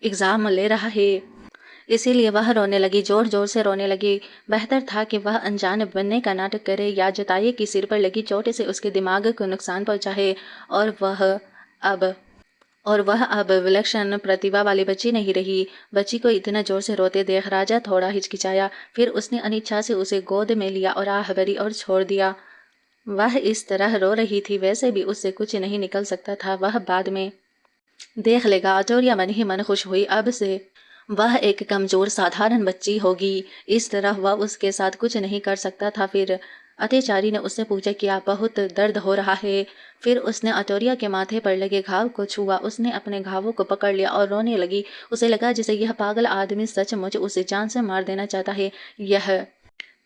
एग्जाम ले रहा है, इसीलिए वह रोने लगी, जोर जोर से रोने लगी। बेहतर था कि वह अनजान बनने का नाटक करे या जताए कि सिर पर लगी चोट से उसके दिमाग को नुकसान पहुंचा है। और अब वह अब विलक्षण प्रतिभा वाली बच्ची नहीं रही। बच्ची को इतना जोर से रोते देख राजा थोड़ा हिचकिचाया। फिर उसने अनिच्छा से उसे गोद में लिया और आह भरी और छोड़ दिया। वह इस तरह रो रही थी, वैसे भी उससे कुछ नहीं निकल सकता था। वह बाद में देख लेगा। अटोरिया मन ही मन खुश हुई। अब से वह एक कमजोर साधारण बच्ची होगी। इस तरह वह उसके साथ कुछ नहीं कर सकता था। फिर अत्याचारी ने उससे पूछा, क्या बहुत दर्द हो रहा है? फिर उसने अटोरिया के माथे पर लगे घाव को छुआ। उसने अपने घावों को पकड़ लिया और रोने लगी। उसे लगा जैसे यह पागल आदमी सचमुच उसे जान से मार देना चाहता है। यह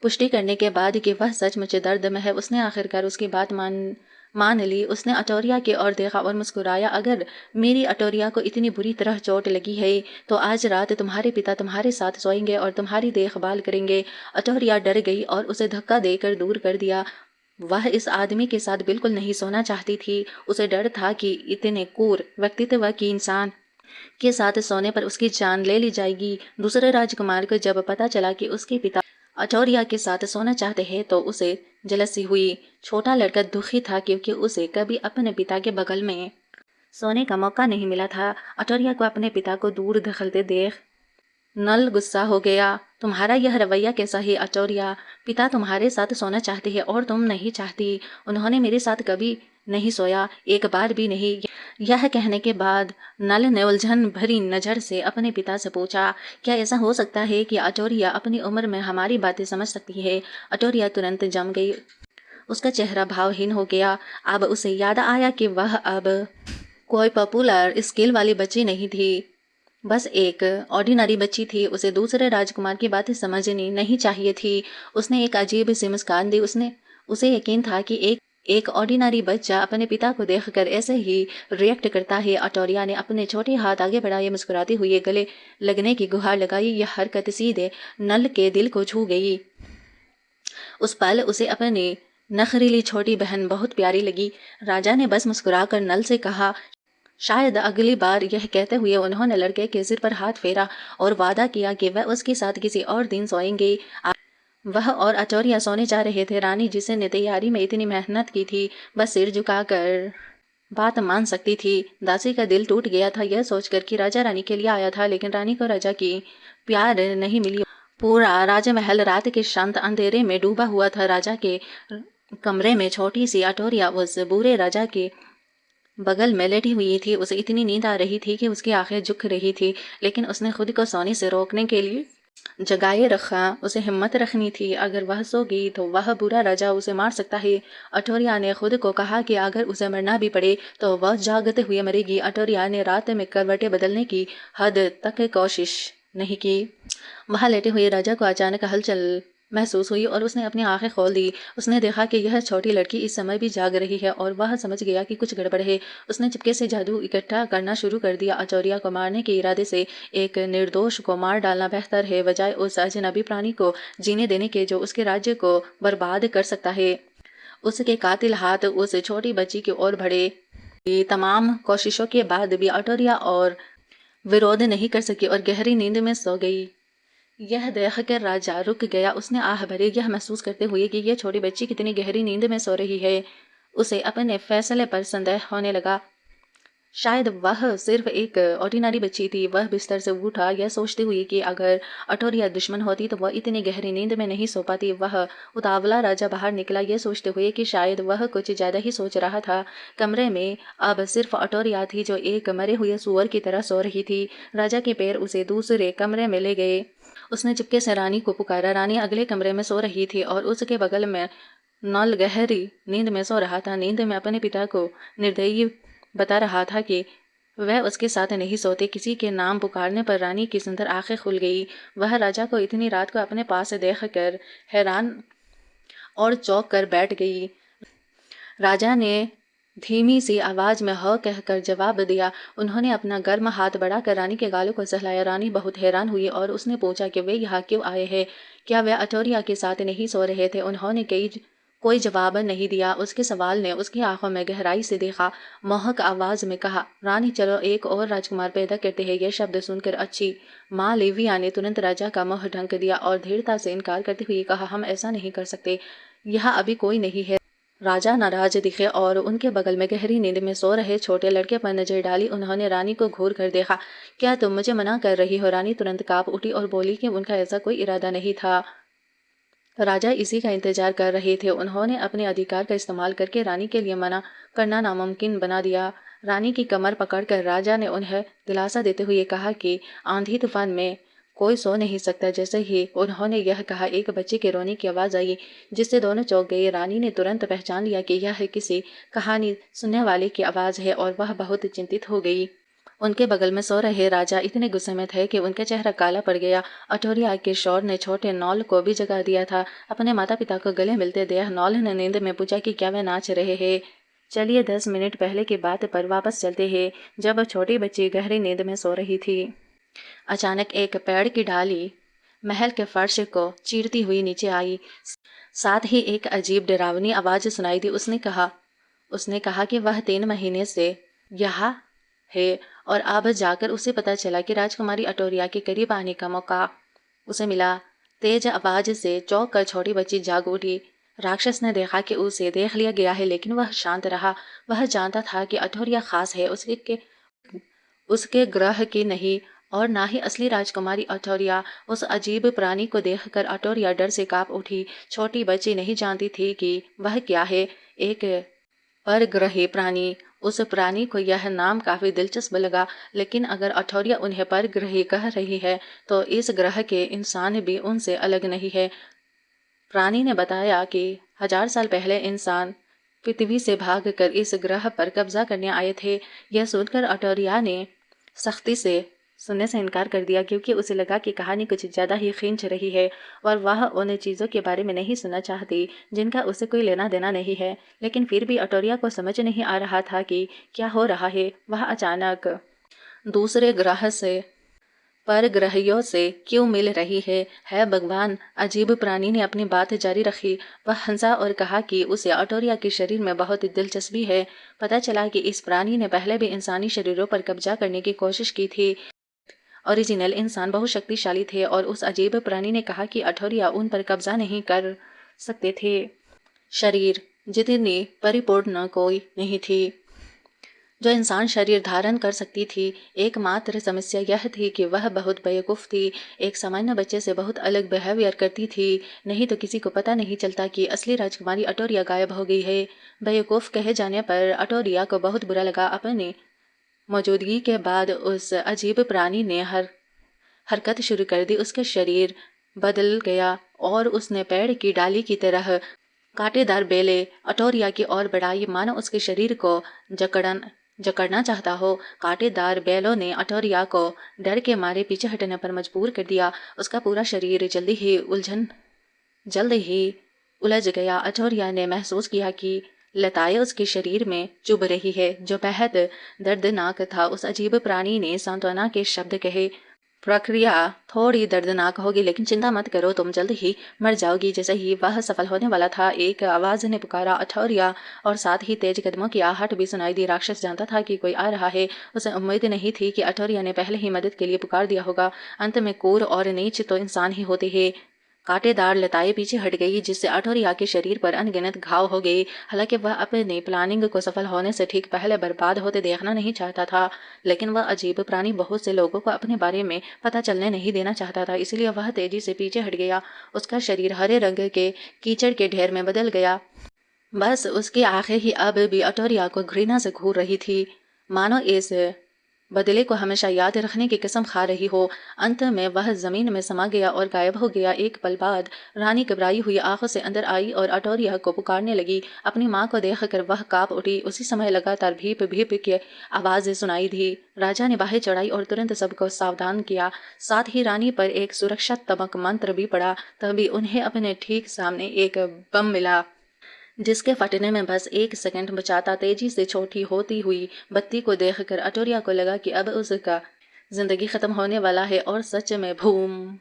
पुष्टि करने के बाद कि वह सचमुच दर्द में है, उसने आखिरकार उसकी बात मान ली। उसने अटोरिया की ओर देखा और मुस्कुराया। अगर मेरी अटोरिया को इतनी बुरी तरह चोट लगी है तो आज रात तुम्हारे पिता तुम्हारे साथ सोएंगे और तुम्हारी देखभाल करेंगे। अटोरिया डर गई और उसे धक्का देकर दूर कर दिया। वह इस आदमी के साथ बिल्कुल नहीं सोना चाहती थी। उसे डर था कि इतने क्रूर व्यक्तित्व की इंसान के साथ सोने पर उसकी जान ले ली जाएगी। दूसरे राजकुमार को जब पता चला कि उसके पिता अटोरिया के साथ सोना चाहते हैं तो उसे जलसी हुई। छोटा लड़का दुखी था क्योंकि उसे कभी अपने पिता के बगल में सोने का मौका नहीं मिला था। अटोरिया को अपने पिता को दूर धकेलते देख नल गुस्सा हो गया। तुम्हारा यह रवैया कैसा है अटोरिया? पिता तुम्हारे साथ सोना चाहते हैं और तुम नहीं चाहती। उन्होंने मेरे साथ कभी नहीं सोया, एक बार भी नहीं। यह कहने के बाद नल ने उलझन भरी नजर से अपने पिता से पूछा, क्या ऐसा हो सकता है कि अटोरिया अपनी उम्र में हमारी बातें समझ सकती है? अटोरिया तुरंत जम गई। उसका चेहरा भावहीन हो गया। अब उसे याद आया कि वह अब कोई पॉपुलर स्किल वाली बच्ची नहीं थी, बस एक ऑर्डिनरी बच्ची थी। उसे दूसरे राजकुमार की बातें समझनी नहीं चाहिए थी। उसने एक अजीब सी मुस्कान दी। उसे यकीन था कि एक ऑर्डिनरी बच्चा अपने पिता को देखकर ऐसे ही रिएक्ट करता है। अटोरिया ने अपने छोटे हाथ आगे बढ़ाए, मुस्कुराते हुए गले लगने की गुहार लगाई। यह हरकत सीधे नल के दिल को छू गई। उस पल उसे अपनी नखरीली छोटी बहन बहुत प्यारी लगी। राजा ने बस मुस्कुराकर नल से कहा, शायद अगली बार। यह कहते हुए उन्होंने लड़के के सिर पर हाथ फेरा और वादा किया कि वह उसके साथ किसी और दिन सोएंगे। वह और अटोरिया सोने जा रहे थे। रानी जिसने तैयारी में इतनी मेहनत की थी, बस सिर झुकाकर बात मान सकती थी। दासी का दिल टूट गया था यह सोचकर कि राजा रानी के लिए आया था, लेकिन रानी को राजा की प्यार नहीं मिली। पूरा राजमहल रात के शांत अंधेरे में डूबा हुआ था। राजा के कमरे में छोटी सी अटोरिया उस बूढ़े राजा के बगल में लेटी हुई थी। उसे इतनी नींद आ रही थी कि उसकी आंखें झुक रही थी, लेकिन उसने खुद को सोने से रोकने के लिए जगाए रखा। उसे हिम्मत रखनी थी। अगर वह सो गई तो वह बुरा राजा उसे मार सकता है। अटोरिया ने खुद को कहा कि अगर उसे मरना भी पड़े तो वह जागते हुए मरेगी। अटोरिया ने रात में करवटें बदलने की हद तक कोशिश नहीं की। वहां लेटे हुए राजा को अचानक हलचल महसूस हुई और उसने अपनी आंखें खोल दी। उसने देखा कि यह छोटी लड़की इस समय भी जाग रही है और वह समझ गया कि कुछ गड़बड़ है। उसने चुपके से जादू इकट्ठा करना शुरू कर दिया। अटोरिया को मारने के इरादे से एक निर्दोष को मार डालना बेहतर है, बजाय उस अजनबी प्राणी को जीने देने के जो उसके राज्य को बर्बाद कर सकता है। उसके कातिल हाथ उस छोटी बच्ची की ओर बढ़े। तमाम कोशिशों के बाद भी अटोरिया और विरोध नहीं कर सकी और गहरी नींद में सो गई। यह देखकर राजा रुक गया। उसने आह भरी यह महसूस करते हुए कि यह छोटी बच्ची कितनी गहरी नींद में सो रही है। उसे अपने फैसले पर संदेह होने लगा। शायद वह सिर्फ एक ऑर्डिनरी बच्ची थी। वह बिस्तर से उठा यह सोचते हुए कि अगर अटोरिया दुश्मन होती तो वह इतनी गहरी नींद में नहीं सो पाती। वह उतावला राजा बाहर निकला यह सोचते हुए कि शायद वह कुछ ज्यादा ही सोच रहा था। कमरे में अब सिर्फ अटोरिया थी जो एक मरे हुए सुअर की तरह सो रही थी। राजा के पैर उसे दूसरे कमरे में ले गए। उसने चुपके से रानी को पुकारा। रानी अगले कमरे में सो रही थी और उसके बगल में नल गहरी नींद में सो रहा था। नींद में अपने पिता को निर्दयी बता रहा था कि वह उसके साथ नहीं सोते। किसी के नाम पुकारने पर रानी की सुंदर आंखें खुल गई। वह राजा को इतनी रात को अपने पास देखकर हैरान और चौंक कर बैठ गई। राजा ने धीमी सी आवाज में ह कहकर जवाब दिया। उन्होंने अपना गर्म हाथ बढ़ाकर रानी के गालों को सहलाया। रानी बहुत हैरान हुई और उसने पूछा कि वे यहाँ क्यों आए हैं, क्या वे अटोरिया के साथ नहीं सो रहे थे। उन्होंने कोई जवाब नहीं दिया। उसके सवाल ने उसकी आंखों में गहराई से देखा। मोहक आवाज में कहा, रानी चलो एक और राजकुमार पैदा करते हैं। यह शब्द सुनकर अच्छी माँ लेविया ने तुरंत राजा का मुंह ढक दिया और दृढ़ता से इनकार करते हुए कहा, हम ऐसा नहीं कर सकते, यहाँ अभी कोई नहीं है। राजा नाराज दिखे और उनके बगल में गहरी नींद में सो रहे छोटे लड़के पर नजर डाली। उन्होंने रानी को घूर कर देखा। क्या तुम मुझे मना कर रही हो? रानी तुरंत कांप उठी और बोली कि उनका ऐसा कोई इरादा नहीं था। राजा इसी का इंतजार कर रहे थे। उन्होंने अपने अधिकार का इस्तेमाल करके रानी के लिए मना करना नामुमकिन बना दिया। रानी की कमर पकड़कर राजा ने उन्हें दिलासा देते हुए कहा कि आंधी तूफान में कोई सो नहीं सकता। जैसे ही उन्होंने यह कहा, एक बच्चे के रोने की आवाज आई जिससे दोनों चौंक गए। रानी ने तुरंत पहचान लिया कि यह किसी कहानी सुनने वाले की आवाज है और वह बहुत चिंतित हो गई। उनके बगल में सो रहे राजा इतने गुस्से में थे कि उनका चेहरा काला पड़ गया। अठौरिया के शोर ने छोटे नौल को भी जगा दिया था। अपने माता पिता को गले मिलते देख नौल ने नींद में पूछा कि क्या वे नाच रहे हैं। चलिए 10 मिनट पहले की बात पर वापस चलते हैं, जब छोटी बच्ची गहरी नींद में सो रही थी। अचानक एक पेड़ की डाली महल के फर्श को चीरती हुई नीचे आई। साथ ही एक अजीब डरावनी आवाज सुनाई दी। उसने कहा कि वह 3 महीने से यहाँ है और अब जाकर उसे पता चला कि राजकुमारी अटोरिया के करीब आने का मौका उसे मिला। तेज आवाज से चौंक कर छोटी बच्ची जाग उठी। राक्षस ने देखा कि उसे देख लिया गया है, लेकिन वह शांत रहा। वह जानता था कि अटोरिया खास है, उसके ग्रह की नहीं और ना ही असली राजकुमारी अटोरिया। उस अजीब प्राणी को देखकर अटोरिया डर से कांप उठी। छोटी बच्ची नहीं जानती थी कि वह क्या है, एक परग्रही प्राणी। उस प्राणी को यह नाम काफी दिलचस्प लगा, लेकिन अगर अठौरिया उन्हें परग्रही कह रही है तो इस ग्रह के इंसान भी उनसे अलग नहीं है। प्राणी ने बताया कि 1000 साल पहले इंसान पृथ्वी से भागकर इस ग्रह पर कब्जा करने आए थे। यह सुनकर अटोरिया ने सख्ती से सुनने से इनकार कर दिया, क्योंकि उसे लगा कि कहानी कुछ ज्यादा ही खींच रही है और वह उन चीजों के बारे में नहीं सुनना चाहती जिनका उसे कोई लेना देना नहीं है। लेकिन फिर भी अटोरिया को समझ नहीं आ रहा था कि क्या हो रहा है। वह अचानक दूसरे ग्रह से परग्रहियों से क्यों मिल रही है भगवान। अजीब प्राणी ने अपनी बात जारी रखी। वह हंसा और कहा कि उसे अटोरिया के शरीर में बहुत दिलचस्पी है। पता चला कि इस प्राणी ने पहले भी इंसानी शरीरों पर कब्जा करने की कोशिश की थी। ओरिजिनल इंसान बहुत शक्तिशाली थे और उस अजीब प्राणी ने कहा कि अठौरिया उन पर कब्जा नहीं कर सकते थे। शरीर जितनी परिपूर्ण कोई नहीं थी जो इंसान शरीर धारण कर सकती थी। एकमात्र समस्या यह थी कि वह बहुत बेवकूफ़ थी। एक सामान्य बच्चे से बहुत अलग बिहेवियर करती थी, नहीं तो किसी को पता नहीं चलता कि असली राजकुमारी अटोरिया गायब हो गई है। बेवकूफ़ कहे जाने पर अटोरिया को बहुत बुरा लगा। अपनी मौजूदगी के बाद उस अजीब प्राणी ने हरकत शुरू कर दी। उसका शरीर बदल गया और उसने पेड़ की डाली की तरह कांटेदार बेले अटोरिया की ओर बढ़ाई, मानो उसके शरीर को जकड़ना चाहता हो। कांटेदार बेलों ने अटोरिया को डर के मारे पीछे हटने पर मजबूर कर दिया। उसका पूरा शरीर जल्द ही उलझ गया। अटोरिया ने महसूस किया कि लताएं उसके शरीर में चुभ रही है, जो बेहद दर्दनाक था। उस अजीब प्राणी ने सांत्वना के शब्द कहे, प्रक्रिया थोड़ी दर्दनाक होगी, लेकिन चिंता मत करो, तुम जल्द ही मर जाओगी। जैसे ही वह सफल होने वाला था, एक आवाज ने पुकारा, अठौरिया, और साथ ही तेज कदमों की आहट भी सुनाई दी। राक्षस जानता था कि कोई आ रहा है। उसे उम्मीद नहीं थी कि अठौरिया ने पहले ही मदद के लिए पुकार दिया होगा। अंत में क्रूर और नीच तो इंसान ही होते हैं। कांटेदार लताएं पीछे हट गई, जिससे अठौरिया के शरीर पर अनगिनत घाव हो गए। हालांकि वह अपने प्लानिंग को सफल होने से ठीक पहले बर्बाद होते देखना नहीं चाहता था, लेकिन वह अजीब प्राणी बहुत से लोगों को अपने बारे में पता चलने नहीं देना चाहता था, इसलिए वह तेजी से पीछे हट गया। उसका शरीर हरे रंग के कीचड़ के ढेर में बदल गया। बस उसकी आंखें ही अब भी अटोरिया को घृणा से घूर रही थी, मानो इस बदले को हमेशा याद रखने की कसम खा रही हो। अंत में वह जमीन में समा गया और गायब हो गया। एक पल बाद रानी घबराई हुई आंखों से अंदर आई और अटोरिया को पुकारने लगी। अपनी माँ को देखकर वह कांप उठी। उसी समय लगातार भीप भीप की आवाज़ें सुनाई दी। राजा ने बाहें चढ़ाई और तुरंत सबको सावधान किया। साथ ही रानी पर एक सुरक्षात्मक मंत्र भी पड़ा। तभी उन्हें अपने ठीक सामने एक बम मिला, जिसके फटने में बस 1 सेकंड बचाता। तेजी से छोटी होती हुई बत्ती को देखकर अटोरिया को लगा कि अब उसका जिंदगी खत्म होने वाला है। और सच में भूम,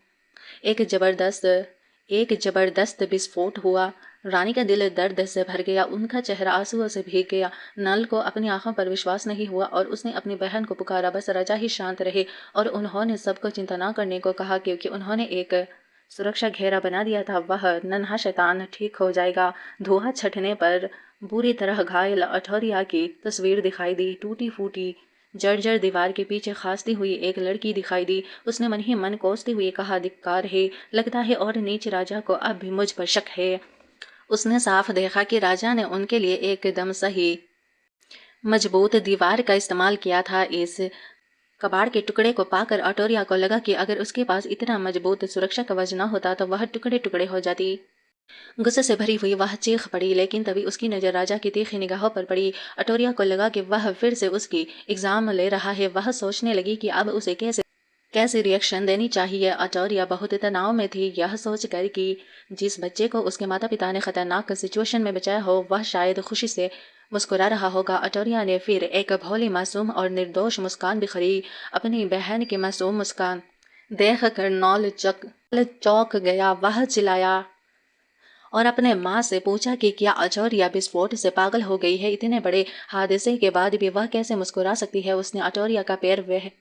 एक जबरदस्त विस्फोट हुआ। रानी का दिल दर्द से भर गया। उनका चेहरा आंसुओं से भीग गया। नल को अपनी आंखों पर विश्वास नहीं हुआ और उसने अपनी बहन को पुकारा। बस राजा ही शांत रहे और उन्होंने सबको चिंता न करने को कहा, क्योंकि उन्होंने एक सुरक्षा घेरा बना दिया था। वह नन्हा शैतान ठीक हो जाएगा। धुआं छटने पर बुरी तरह घायल अठौरिया की तस्वीर दिखाई दी। टूटी फूटी जर्जर दीवार के पीछे खांसती हुई एक लड़की दिखाई दी। उसने मन ही मन कोसते हुए कहा, धिक्कार है, लगता है और नीच राजा को अब भी मुझ पर शक है। उसने साफ देखा कि राजा ने उनके लिए एकदम सही मजबूत दीवार का इस्तेमाल किया था। इस कबाड़ के टुकड़े को पाकर अटोरिया को लगा कि अगर उसके पास इतना मजबूत सुरक्षा कवच न होता तो वह टुकड़े टुकड़े हो जाती। गुस्से से भरी हुई वह चीख पड़ी, लेकिन तभी उसकी नजर राजा की तीखी निगाहों पर पड़ी। अटोरिया को लगा कि वह फिर से उसकी एग्जाम ले रहा है। वह सोचने लगी कि अब उसे कैसे रिएक्शन देनी चाहिए। अटोरिया बहुत तनाव में थी, यह सोचकर कि जिस बच्चे को उसके माता पिता ने खतरनाक सिचुएशन में बचाया हो वह शायद खुशी से मुस्कुरा रहा होगा। अटोरिया ने फिर एक भोली मासूम और निर्दोष मुस्कान बिखरी। अपनी बहन की मासूम मुस्कान देख कर नॉल चौंक गया। वह चिल्लाया और अपने माँ से पूछा कि क्या अटोरिया विस्फोट से पागल हो गई है। इतने बड़े हादसे के बाद भी वह कैसे मुस्कुरा सकती है। उसने अटोरिया का पैर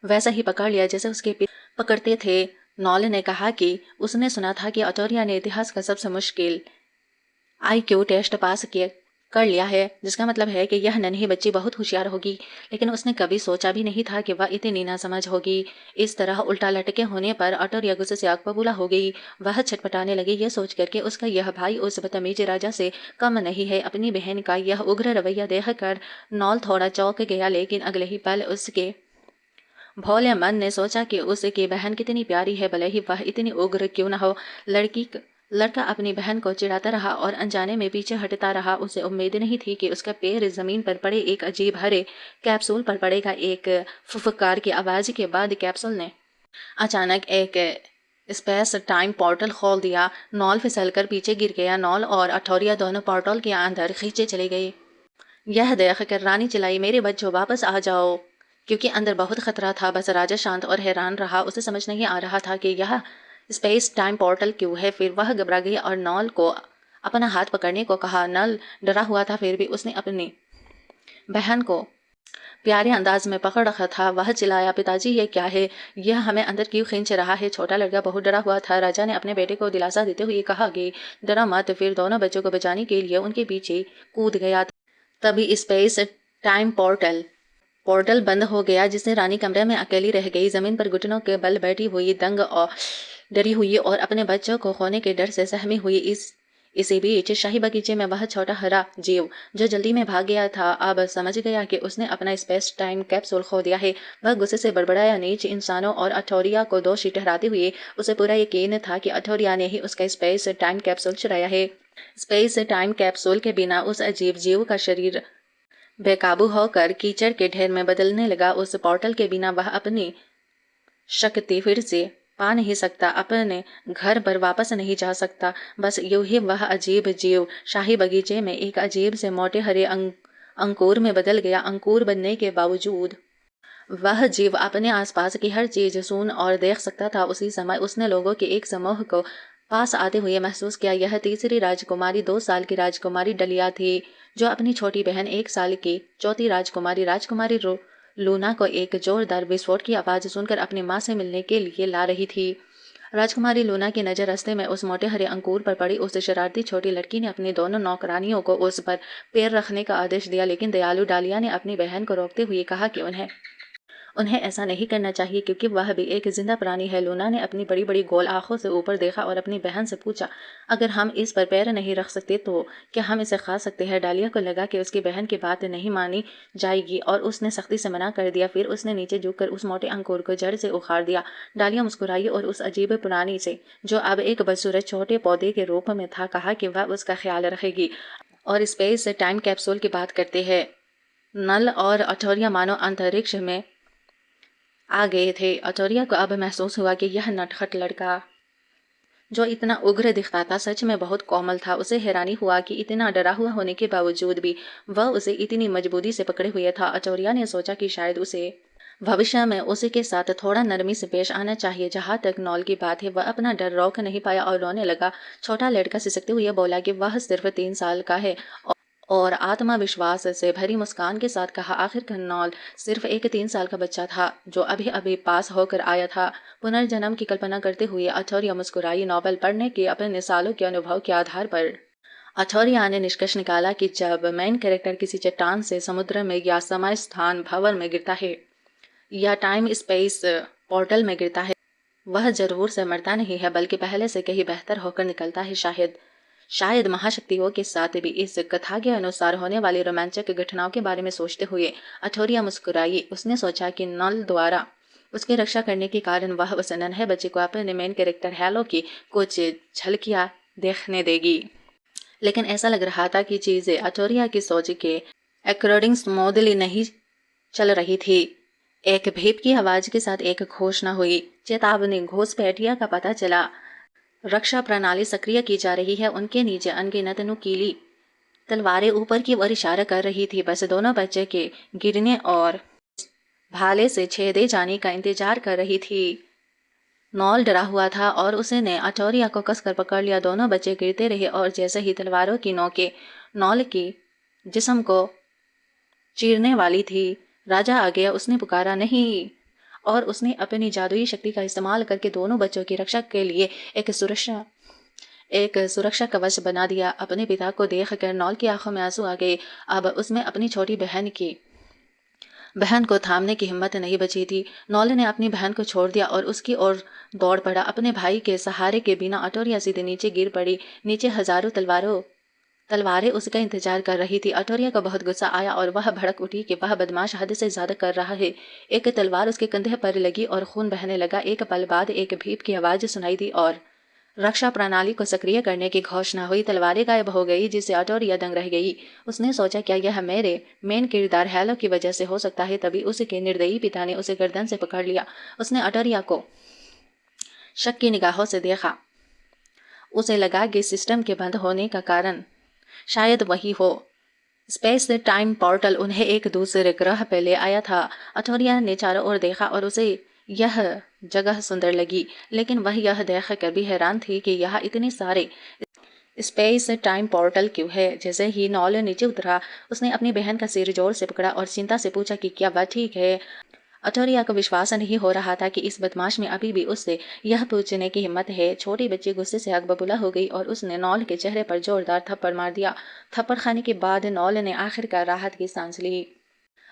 वैसा ही पकड़ लिया जैसे उसके पकड़ते थे। नॉल ने कहा कि उसने सुना था कि अटोरिया ने इतिहास का सबसे मुश्किल IQ टेस्ट पास कर लिया है, जिसका मतलब है कि यह नन्ही बच्ची बहुत होशियार होगी। लेकिन उसने कभी सोचा भी नहीं था कि वह इतनी नासमझ होगी। इस तरह उल्टा लटके होने पर अटोरिया गुस्से से आग बबूला हो गई। वह छटपटाने लगी, यह सोचकर कि उसका यह भाई उस बदतमीज राजा से कम नहीं है। अपनी बहन का यह उग्र रवैया देखकर नॉल थोड़ा चौंक गया, लेकिन अगले ही पल उसके भोले मन ने सोचा कि उसकी बहन कितनी प्यारी है, भले ही वह इतनी उग्र क्यों न हो। लड़का अपनी बहन को चिढ़ाता रहा और अनजाने में पीछे हटता रहा। उसे उम्मीद नहीं थी कि उसका पैर जमीन पर पड़े एक अजीब हरे कैप्सूल पर पड़ेगा। एक फुफकार की आवाज के बाद कैप्सूल ने अचानक एक स्पेस टाइम पोर्टल खोल दिया। नॉल फिसलकर पीछे गिर गया। नॉल और अठौरिया दोनों पोर्टल के अंदर खींचे चले गए। यह देखकर रानी चिल्लाई, मेरे बच्चों वापस आ जाओ, क्योंकि अंदर बहुत खतरा था। बस राजा शांत और हैरान रहा। उसे समझ नहीं आ रहा था कि यह स्पेस टाइम पोर्टल क्यों है। फिर वह घबरा गई और नॉल को अपना हाथ पकड़ने को कहा। नल डरा हुआ था, फिर भी उसने अपनी बहन को प्यारे अंदाज में पकड़ रखा था। वह चिल्लाया, पिताजी ये क्या है, यह हमें अंदर क्यों खींच रहा है। छोटा लड़का बहुत डरा हुआ था। राजा ने अपने बेटे को दिलासा देते हुए कहा कि डरा मत। फिर दोनों बच्चों को बचाने के लिए उनके पीछे कूद गया। तभी स्पेस टाइम पोर्टल बंद हो गया, जिससे रानी कमरे में अकेली रह गई, जमीन पर घुटनों के बल बैठी हुई, दंग और डरी हुई और अपने बच्चों को खोने के डर से सहमी हुई। इसी बीच शाही बगीचे में वह छोटा हरा जीव जो जल्दी में भाग गया था अब समझ गया कि उसने अपना स्पेस टाइम कैप्सूल खो दिया है। वह गुस्से से बड़बड़ाया। नीच इंसानों और अठौरिया को दोषी ठहराते हुए उसे पूरा यकीन था कि अठौरिया ने ही उसका स्पेस टाइम कैप्सूल चुराया है। स्पेस टाइम कैप्सूल के बिना उस अजीब जीव का शरीर बेकाबू होकर कीचड़ के ढेर में बदलने लगा। उस पोर्टल के बिना वह अपनी शक्ति फिर से पा नहीं सकता, अपने घर पर वापस नहीं जा सकता। बस यूं ही वह अजीब जीव शाही बगीचे में एक अजीब से मोटे हरे अंकुर में बदल गया। अंकुर बनने के बावजूद वह जीव अपने आसपास की हर चीज सुन और देख सकता था। उसी समय उसने लोगों के एक समूह को पास आते हुए महसूस किया। यह तीसरी राजकुमारी 2 साल की राजकुमारी डलिया थी, जो अपनी छोटी बहन 1 साल की चौथी राजकुमारी लूना को एक जोरदार विस्फोट की आवाज सुनकर अपनी माँ से मिलने के लिए ला रही थी। राजकुमारी लूना की नजर रास्ते में उस मोटे हरे अंकुर पर पड़ी। उस शरारती छोटी लड़की ने अपनी दोनों नौकरानियों को उस पर पैर रखने का आदेश दिया, लेकिन दयालु डालिया ने अपनी बहन को रोकते हुए कहा कि उन्हें उन्हें ऐसा नहीं करना चाहिए क्योंकि वह भी एक जिंदा प्राणी है। लूना ने अपनी बड़ी बड़ी गोल आंखों से ऊपर देखा और अपनी बहन से पूछा, अगर हम इस पर पैर नहीं रख सकते तो क्या हम इसे खा सकते हैं? डालिया को लगा कि उसकी बहन की बात नहीं मानी जाएगी और उसने सख्ती से मना कर दिया। फिर उसने नीचे झुककर उस मोटे अंकुर को जड़ से उखाड़ दिया। डालिया मुस्कुराई और उस अजीब प्राणी से, जो अब एक बदसूरत छोटे पौधे के रूप में था, कहा कि वह उसका ख्याल रखेगी। और स्पेस टाइम कैप्सूल की बात करते हैं। नल और अठौरिया मानो अंतरिक्ष में आ गए थे। अठौरिया को अब महसूस हुआ कि यह नटखट लड़का जो इतना उग्र दिखता था सच में बहुत कोमल था। उसे हैरानी हुआ कि इतना डरा हुआ होने के बावजूद भी वह उसे इतनी मजबूती से पकड़े हुए था। अठौरिया ने सोचा कि शायद उसे भविष्य में उसी के साथ थोड़ा नरमी से पेश आना चाहिए। जहाँ तक नॉल की बात है, वह अपना डर रोक नहीं पाया और रोने लगा। छोटा लड़का सिसकते हुए बोला कि वह सिर्फ 3 साल का है और आत्मविश्वास से भरी मुस्कान के साथ कहा, आखिर नॉल सिर्फ एक 3 साल का बच्चा था जो अभी अभी पास होकर आया था। पुनर्जन्म की कल्पना करते हुए अठौरिया मुस्कुराई। नोबेल पढ़ने के अपने सालों के अनुभव के आधार पर अठौरिया ने निष्कर्ष निकाला कि जब मेन कैरेक्टर किसी चट्टान से समुद्र में या समय स्थान भंवर में गिरता है या टाइम स्पेस पोर्टल में गिरता है, वह जरूर से मरता नहीं है बल्कि पहले से कहीं बेहतर होकर निकलता है। शायद महाशक्तियों के साथ भी इस कथा के अनुसार होने वाली रोमांचक घटनाओं के बारे में सोचते हुए अठौरिया मुस्कुराई। उसने सोचा कि नल द्वारा उसकी रक्षा करने के कारण वह उस नन्हे बच्चे को अपने मेन कैरेक्टर हैलो की कुछ झलकियां देखने देगी। लेकिन ऐसा लग रहा था कि चीजें अठौरिया की सोच के अकॉर्डिंग स्मूथली नहीं चल रही थी। एक भीप की आवाज के साथ एक घोषणा हुई। चेतावनी, घुसपैठिया का पता चला। रक्षा प्रणाली सक्रिय की जा रही है। उनके नीचे अनगिनत नुकीली तलवारें ऊपर की ओर इशारा कर रही थी। बस दोनों बच्चे के गिरने और भाले से छेदे जाने का इंतजार कर रही थी। नॉल डरा हुआ था और उसने अठौरिया को कसकर पकड़ लिया। दोनों बच्चे गिरते रहे और जैसे ही तलवारों की नोकें नॉल की जिस्म को चीरने वाली थी, राजा आ गया। उसने पुकारा, नहीं, और उसने अपनी जादुई शक्ति का इस्तेमाल करके दोनों बच्चों की रक्षा के लिए एक सुरक्षा कवच बना दिया। अपने पिता को देखकर नॉल की आंखों में आंसू आ गए। अब उसमें अपनी छोटी बहन को थामने की हिम्मत नहीं बची थी। नॉल ने अपनी बहन को छोड़ दिया और उसकी ओर दौड़ पड़ा। अपने भाई के सहारे के बिना अठौरिया सीधे नीचे गिर पड़ी। नीचे हजारों तलवारें उसका इंतजार कर रही थी। अठौरिया को बहुत गुस्सा आया और वह भड़क उठी कि वह बदमाश हद से ज्यादा कर रहा है। एक तलवार उसके कंधे पर लगी और खून बहने लगा। एक पल बाद एक भीप की आवाज सुनाई दी और रक्षा प्रणाली को सक्रिय करने की घोषणा हुई। तलवारें गायब हो गई जिससे अठौरिया दंग रह गई। उसने सोचा, क्या यह मेरे मेन किरदार हैलो की वजह से हो सकता है? तभी उसके निर्दयी पिता ने उसे गर्दन से पकड़ लिया। उसने अठौरिया को शक की निगाहों से देखा। उसे लगा कि सिस्टम के बंद होने का कारण शायद वही हो। स्पेस टाइम पोर्टल उन्हें एक दूसरे ग्रह पर ले आया था। अठौरिया ने चारों ओर देखा और उसे यह जगह सुंदर लगी, लेकिन वह यह देख कर भी हैरान थी कि यहाँ इतने सारे स्पेस टाइम पोर्टल क्यों है। जैसे ही नॉल नीचे उतरा, उसने अपनी बहन का सिर जोर से पकड़ा और चिंता से पूछा कि क्या वह ठीक है। अठौरिया को विश्वास नहीं हो रहा था कि इस बदमाश में अभी भी उससे यह पूछने की हिम्मत है। छोटी बच्ची गुस्से से आग बबूला हो गई और उसने नॉल के चेहरे पर जोरदार थप्पड़ मार दिया। थप्पड़ खाने के बाद नॉल ने आखिरकार राहत की सांस ली।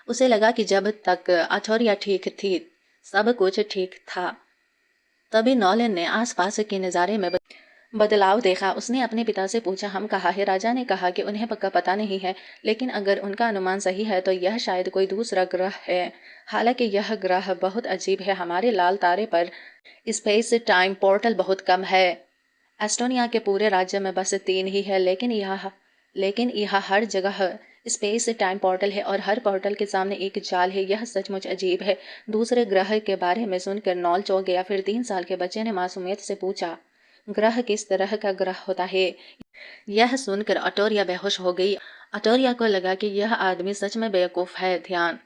उसे लगा कि जब तक अठौरिया ठीक थी सब कुछ ठीक था। तभी नॉल ने आसपास के नज़ारे में बदलाव देखा। उसने अपने पिता से पूछा, हम कहाँ है? राजा ने कहा कि उन्हें पता नहीं है, लेकिन अगर उनका अनुमान सही है तो यह शायद कोई दूसरा ग्रह है। हालांकि यह ग्रह बहुत अजीब है। हमारे लाल तारे पर स्पेस टाइम पोर्टल बहुत कम है। एस्टोनिया के पूरे राज्य में बस 3 ही है, लेकिन यह हर जगह स्पेस टाइम पोर्टल है और हर पोर्टल के सामने एक जाल है। यह सचमुच अजीब है। दूसरे ग्रह के बारे में सुनकर नॉल चौंक गया। फिर 3 साल के बच्चे ने मासूमियत से पूछा, ग्रह किस तरह का ग्रह होता है? यह सुनकर अठौरिया बेहोश हो गई। अठौरिया को लगा कि यह आदमी सच में बेवकूफ है। ध्यान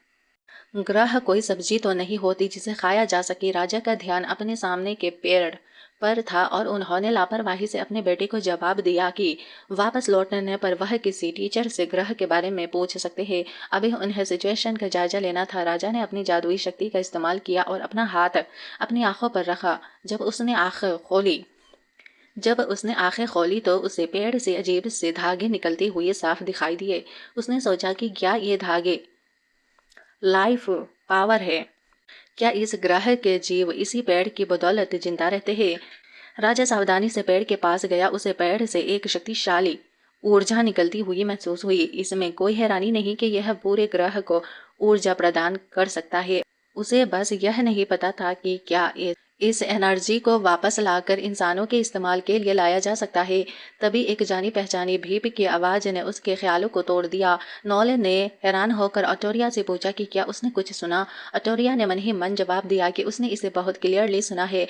ग्रह कोई सब्जी तो नहीं होती जिसे खाया जा सके। राजा का ध्यान अपने सामने के पेड़ पर था और उन्होंने लापरवाही से अपने बेटे को जवाब दिया कि वापस लौटने पर वह किसी टीचर से ग्रह के बारे में पूछ सकते हैं। अभी उन्हें सिचुएशन का जायजा लेना था। राजा ने अपनी जादुई शक्ति का इस्तेमाल किया और अपना हाथ अपनी आंखों पर रखा। जब उसने आंखें खोली तो उसे पेड़ से अजीब से धागे निकलते हुए साफ दिखाई दिए। उसने सोचा कि क्या ये धागे लाइफ पावर है? क्या इस ग्रह के जीव इसी पेड़ की बदौलत जिंदा रहते हैं? राजा सावधानी से पेड़ के पास गया। उसे पेड़ से एक शक्तिशाली ऊर्जा निकलती हुई महसूस हुई। इसमें कोई हैरानी नहीं कि यह पूरे ग्रह को ऊर्जा प्रदान कर सकता है। उसे बस यह नहीं पता था कि क्या इस एनर्जी को वापस लाकर इंसानों के इस्तेमाल के लिए लाया जा सकता है। तभी एक जानी पहचानी भीप की आवाज ने उसके ख्यालों को तोड़ दिया। नॉल ने हैरान होकर अटोरिया से पूछा कि क्या उसने कुछ सुना। अटोरिया ने मन ही मन जवाब दिया कि उसने इसे बहुत क्लियरली सुना है।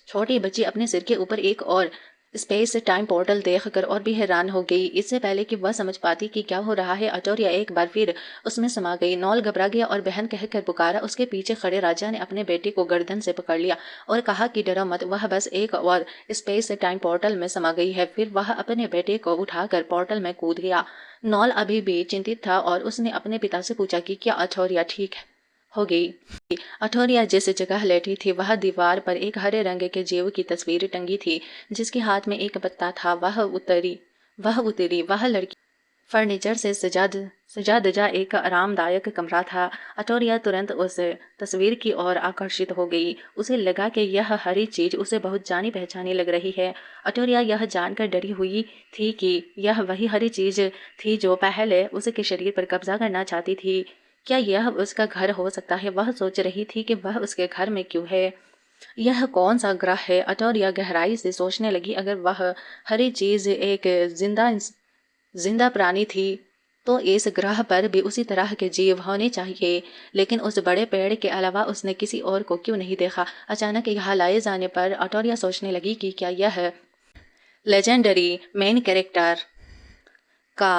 छोटी बच्ची अपने सिर के ऊपर एक और स्पेस टाइम पोर्टल देखकर और भी हैरान हो गई। इससे पहले कि वह समझ पाती कि क्या हो रहा है, अटोरिया एक बार फिर उसमें समा गई। नॉल घबरा गया और बहन कहकर पुकारा। उसके पीछे खड़े राजा ने अपने बेटे को गर्दन से पकड़ लिया और कहा कि डरो मत, वह बस एक और स्पेस टाइम पोर्टल में समा गई है। फिर वह अपने बेटे को उठाकर पोर्टल में कूद गया। नॉल अभी भी चिंतित था और उसने अपने पिता से पूछा कि क्या अटोरिया ठीक हो गई। अठौरिया जिस जगह लेटी थी वह दीवार पर एक हरे रंग के जीव की तस्वीर टंगी थी जिसके हाथ में एक पत्ता था। वह लड़की फर्नीचर से सजा दजा एक आरामदायक कमरा था। अटोरिया तुरंत उस तस्वीर की ओर आकर्षित हो गई। उसे लगा कि यह हरी चीज उसे बहुत जानी पहचानी लग रही है। अटोरिया यह जानकर डरी हुई थी कि यह वही हरी चीज थी जो पहले उसके शरीर पर कब्जा करना चाहती थी। क्या यह उसका घर हो सकता है? वह सोच रही थी कि वह उसके घर में क्यों है। यह कौन सा ग्रह है? अटोरिया गहराई से सोचने लगी। अगर वह हरी चीज एक जिंदा प्राणी थी तो इस ग्रह पर भी उसी तरह के जीव होने चाहिए। लेकिन उस बड़े पेड़ के अलावा उसने किसी और को क्यों नहीं देखा? अचानक यहाँ लाए जाने पर अटोरिया सोचने लगी कि क्या यह लेजेंडरी मेन कैरेक्टर का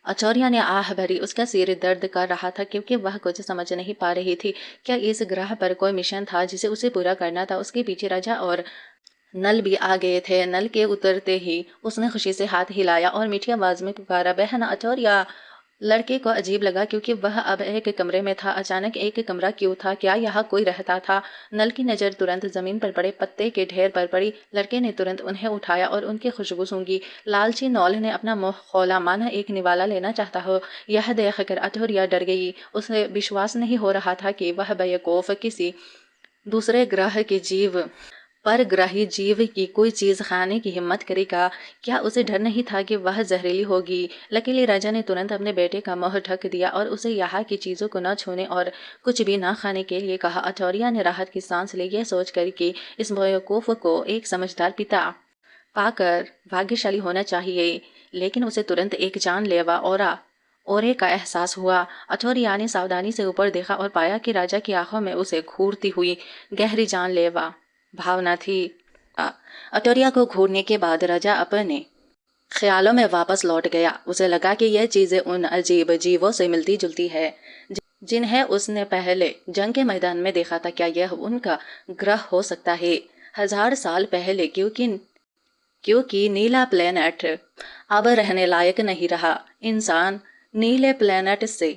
अचौरिया ने आह भरी। उसका सिर दर्द कर रहा था क्योंकि वह कुछ समझ नहीं पा रही थी। क्या इस ग्रह पर कोई मिशन था जिसे उसे पूरा करना था? उसके पीछे राजा और नल भी आ गए थे। नल के उतरते ही उसने खुशी से हाथ हिलाया और मीठी आवाज में पुकारा, बहन अचौरिया। लड़के को अजीब लगा क्योंकि वह अब एक कमरे में था। अचानक एक कमरा क्यों था? क्या यहाँ कोई रहता था? नल की नज़र तुरंत जमीन पर पड़े पत्ते के ढेर पर पड़ी। लड़के ने तुरंत उन्हें उठाया और उनकी खुशबू सूंघी। लालची नॉल ने अपना मुंह खोला मानो एक निवाला लेना चाहता हो। यह देखकर अटोरिया डर गई। उसे विश्वास नहीं हो रहा था कि वह बेवकूफ किसी दूसरे ग्रह के जीव पर ग्रही जीव की कोई चीज खाने की हिम्मत करेगा। क्या उसे डर नहीं था कि वह जहरीली होगी? लकीली राजा ने तुरंत अपने बेटे का मुंह ढक दिया और उसे यहाँ की चीजों को न छूने और कुछ भी न खाने के लिए कहा। अटोरिया ने राहत की सांस ली, यह सोचकर कि इस बेवकूफ को एक समझदार पिता पाकर भाग्यशाली होना चाहिए। लेकिन उसे तुरंत एक जानलेवा ओरे का एहसास हुआ। अटोरिया ने सावधानी से ऊपर देखा और पाया कि राजा की आंखों में उसे घूरती हुई गहरी जानलेवा भावना थी। अटोरिया को घूरने के बाद राजा अपने ख्यालों में वापस लौट गया। उसे लगा कि यह चीजें उन अजीब जीवों से मिलती जुलती है जिन्हें उसने पहले जंग के मैदान में देखा था। क्या यह उनका ग्रह हो सकता है? 1000 साल पहले, क्योंकि नीला प्लेनेट अब रहने लायक नहीं रहा। इंसान नीले प्लेनेट से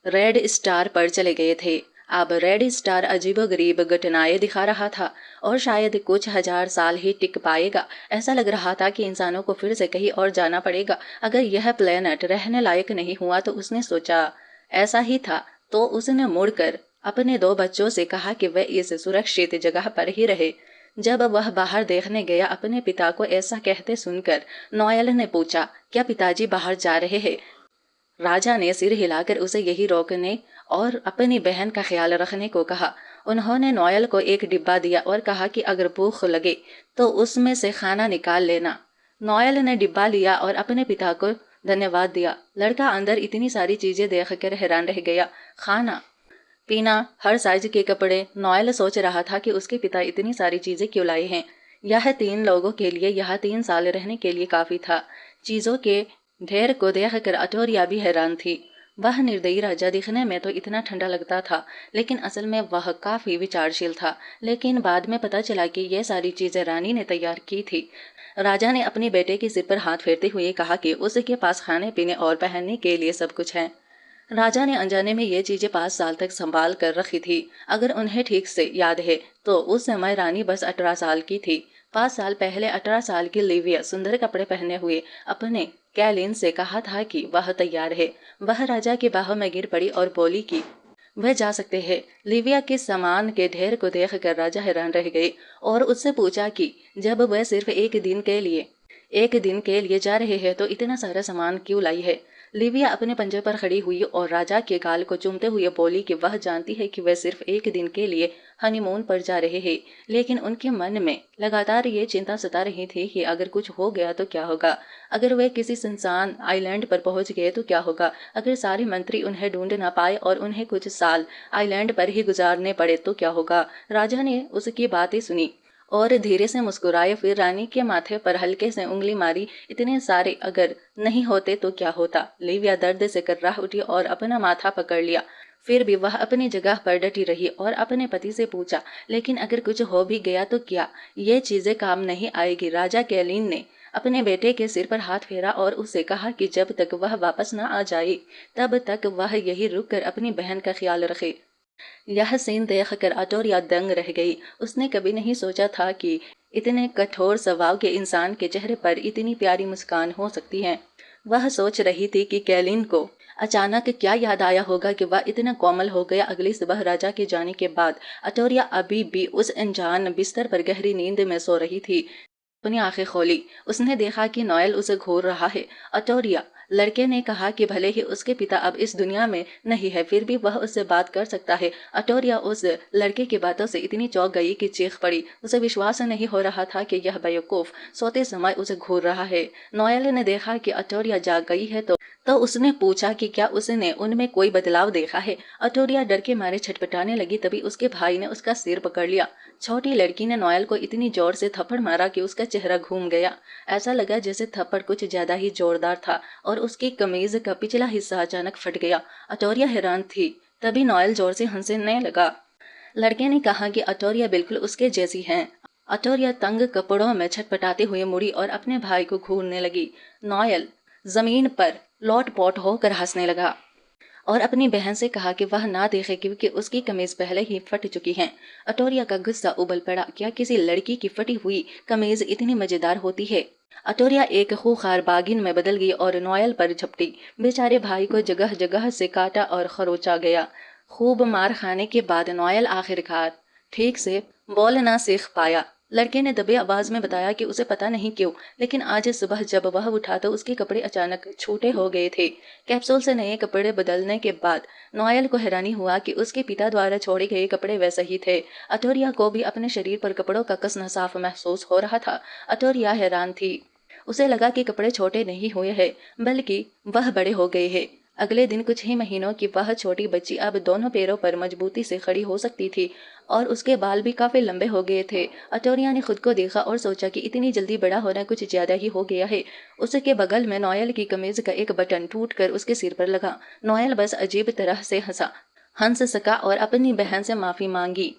रेड स्टार पर चले गए थे। अब रेड स्टार अजीबोगरीब घटनाएं दिखा रहा था और शायद कुछ 1000 साल ही टिक पाएगा। ऐसा लग रहा था कि इंसानों को फिर से कहीं और जाना पड़ेगा। अगर यह प्लेनेट रहने लायक नहीं हुआ तो उसने सोचा ऐसा ही था, तो उसने मुड़कर अपने 2 बच्चों से कहा कि वे इस सुरक्षित जगह पर ही रहे। जब वह बाहर देखने गया, अपने पिता को ऐसा कहते सुनकर नोएल ने पूछा, क्या पिताजी बाहर जा रहे हैं? राजा ने सिर हिलाकर उसे यही रोकने और अपनी बहन का ख्याल रखने को कहा। उन्होंने नोएल को एक डिब्बा दिया और कहा कि अगर भूख लगे तो उसमें से खाना निकाल लेना। नोएल ने डिब्बा लिया और अपने पिता को धन्यवाद दिया। लड़का अंदर इतनी सारी चीजें देखकर हैरान रह गया। खाना पीना, हर साइज के कपड़े। नोएल सोच रहा था कि उसके पिता इतनी सारी चीजें क्यों लाए हैं। यह 3 लोगों के लिए यहाँ 3 साल रहने के लिए काफी था। चीजों के ढेर को देखकर अटोरिया भी हैरान थी। वह निर्दयी राजा दिखने में तो इतना ठंडा लगता था, लेकिन असल में वह काफी विचारशील था। लेकिन बाद में पता चला कि यह सारी चीजें रानी ने तैयार की थी। राजा ने अपने बेटे के सिर पर हाथ फेरते हुए कहा कि उसके पास खाने पीने और पहनने के लिए सब कुछ है। राजा ने अनजाने में ये चीजें 5 साल तक संभाल कर रखी थी। अगर उन्हें ठीक से याद है तो उस समय रानी बस 18 साल की थी। 5 साल पहले 18 साल की लिविया सुंदर कपड़े पहने हुए अपने कैलिन से कहा था कि वह तैयार है। वह राजा की बाहों में गिर पड़ी और बोली कि वह जा सकते हैं। लिविया के सामान के ढेर को देखकर राजा हैरान रह गए और उससे पूछा कि जब वह सिर्फ एक दिन के लिए जा रहे हैं तो इतना सारा सामान क्यों लाई है। लिविया अपने पंजे पर खड़ी हुई और राजा के गाल को चूमते हुए बोली कि वह जानती है कि वह सिर्फ एक दिन के लिए हनीमून पर जा रहे हैं, लेकिन उनके मन में लगातार ये चिंता सता रही थी कि अगर कुछ हो गया तो क्या होगा, अगर वे किसी सुनसान आइलैंड पर पहुंच गए तो क्या होगा, अगर सारे मंत्री उन्हें ढूंढ ना पाए और उन्हें कुछ साल आइलैंड पर ही गुजारने पड़े तो क्या होगा। राजा ने उसकी बातें सुनी और धीरे से मुस्कुराए, फिर रानी के माथे पर हल्के से उंगली मारी। इतने सारे अगर नहीं होते तो क्या होता। लिविया दर्द से कर्राह उठी और अपना माथा पकड़ लिया। फिर भी वह अपनी जगह पर डटी रही और अपने पति से पूछा, लेकिन अगर कुछ हो भी गया तो क्या, ये चीजें काम नहीं आएगी। राजा कैलिन ने अपने बेटे के सिर पर हाथ फेरा और उससे कहा कि जब तक वह वापस न आ जाए तब तक वह यही रुक कर अपनी बहन का ख्याल रखे। यह सीन देखकर अटोरिया दंग रह गई। उसने कभी नहीं सोचा था कि इतने कठोर स्वभाव के इंसान के चेहरे पर इतनी प्यारी मुस्कान हो सकती है। वह सोच रही थी कि कैलिन को अचानक क्या याद आया होगा कि वह इतना कोमल हो गया। अगली सुबह राजा के जाने के बाद अटोरिया अभी भी उस अनजान बिस्तर पर गहरी नींद में सो रही थी। अपनी आंखें खोली, उसने देखा कि नोएल उसे घूर रहा है। अटोरिया, लड़के ने कहा कि भले ही उसके पिता अब इस दुनिया में नहीं है, फिर भी वह उससे बात कर सकता है। अटोरिया उस लड़के की बातों से इतनी चौंक गई कि चीख पड़ी। उसे विश्वास नहीं हो रहा था कि यह बेवकूफ सोते समय उसे घूर रहा है। नोएल ने देखा कि अटोरिया जाग गई है तो उसने पूछा कि क्या उसने उनमें कोई बदलाव देखा है। अटोरिया डर के मारे छटपटाने लगी। तभी उसके भाई ने उसका सिर पकड़ लिया। छोटी लड़की ने नोएल को इतनी जोर से थप्पड़ मारा कि उसका चेहरा घूम गया। ऐसा लगा जैसे थप्पड़ कुछ ज्यादा ही जोरदार था और उसकी कमीज का पिछला हिस्सा अचानक फट गया। अटोरिया हैरान थी। तभी नोएल जोर से हंसने लगा। लड़के ने कहा कि अटोरिया बिल्कुल उसके जैसी है। अटोरिया तंग कपड़ों में छटपटाते हुए मुड़ी और अपने भाई को घूरने लगी। नोएल जमीन पर लोट-पोट होकर हंसने लगा और अपनी बहन से कहा कि वह ना देखे क्योंकि उसकी कमीज पहले ही फट चुकी है। अटोरिया का गुस्सा उबल पड़ा। क्या किसी लड़की की फटी हुई कमीज इतनी मजेदार होती है। अटोरिया एक खूंखार बागिन में बदल गई और नोएल पर झपटी। बेचारे भाई को जगह जगह से काटा और खरोचा गया। खूब मार खाने के बाद नोएल आखिरकार ठीक से बोलना सीख पाया। लड़के ने दबे आवाज में बताया कि उसे पता नहीं क्यों, लेकिन आज सुबह जब वह उठा तो उसके कपड़े अचानक छोटे हो गए थे। कैप्सूल से नए कपड़े बदलने के बाद नोएल को हैरानी हुआ कि उसके पिता द्वारा छोड़े गए कपड़े वैसे ही थे। अटोरिया को भी अपने शरीर पर कपड़ों का कसना साफ महसूस हो रहा था। अटोरिया हैरान थी। उसे लगा कि कपड़े छोटे नहीं हुए हैं, बल्कि वह बड़े हो गए हैं। अगले दिन कुछ ही महीनों की वह छोटी बच्ची अब दोनों पैरों पर मजबूती से खड़ी हो सकती थी और उसके बाल भी काफी लंबे हो गए थे। अटोरिया ने खुद को देखा और सोचा कि इतनी जल्दी बड़ा होना कुछ ज्यादा ही हो गया है। उसके बगल में नोएल की कमीज का एक बटन टूटकर उसके सिर पर लगा। नोएल बस अजीब तरह से हंस सका और अपनी बहन से माफी मांगी।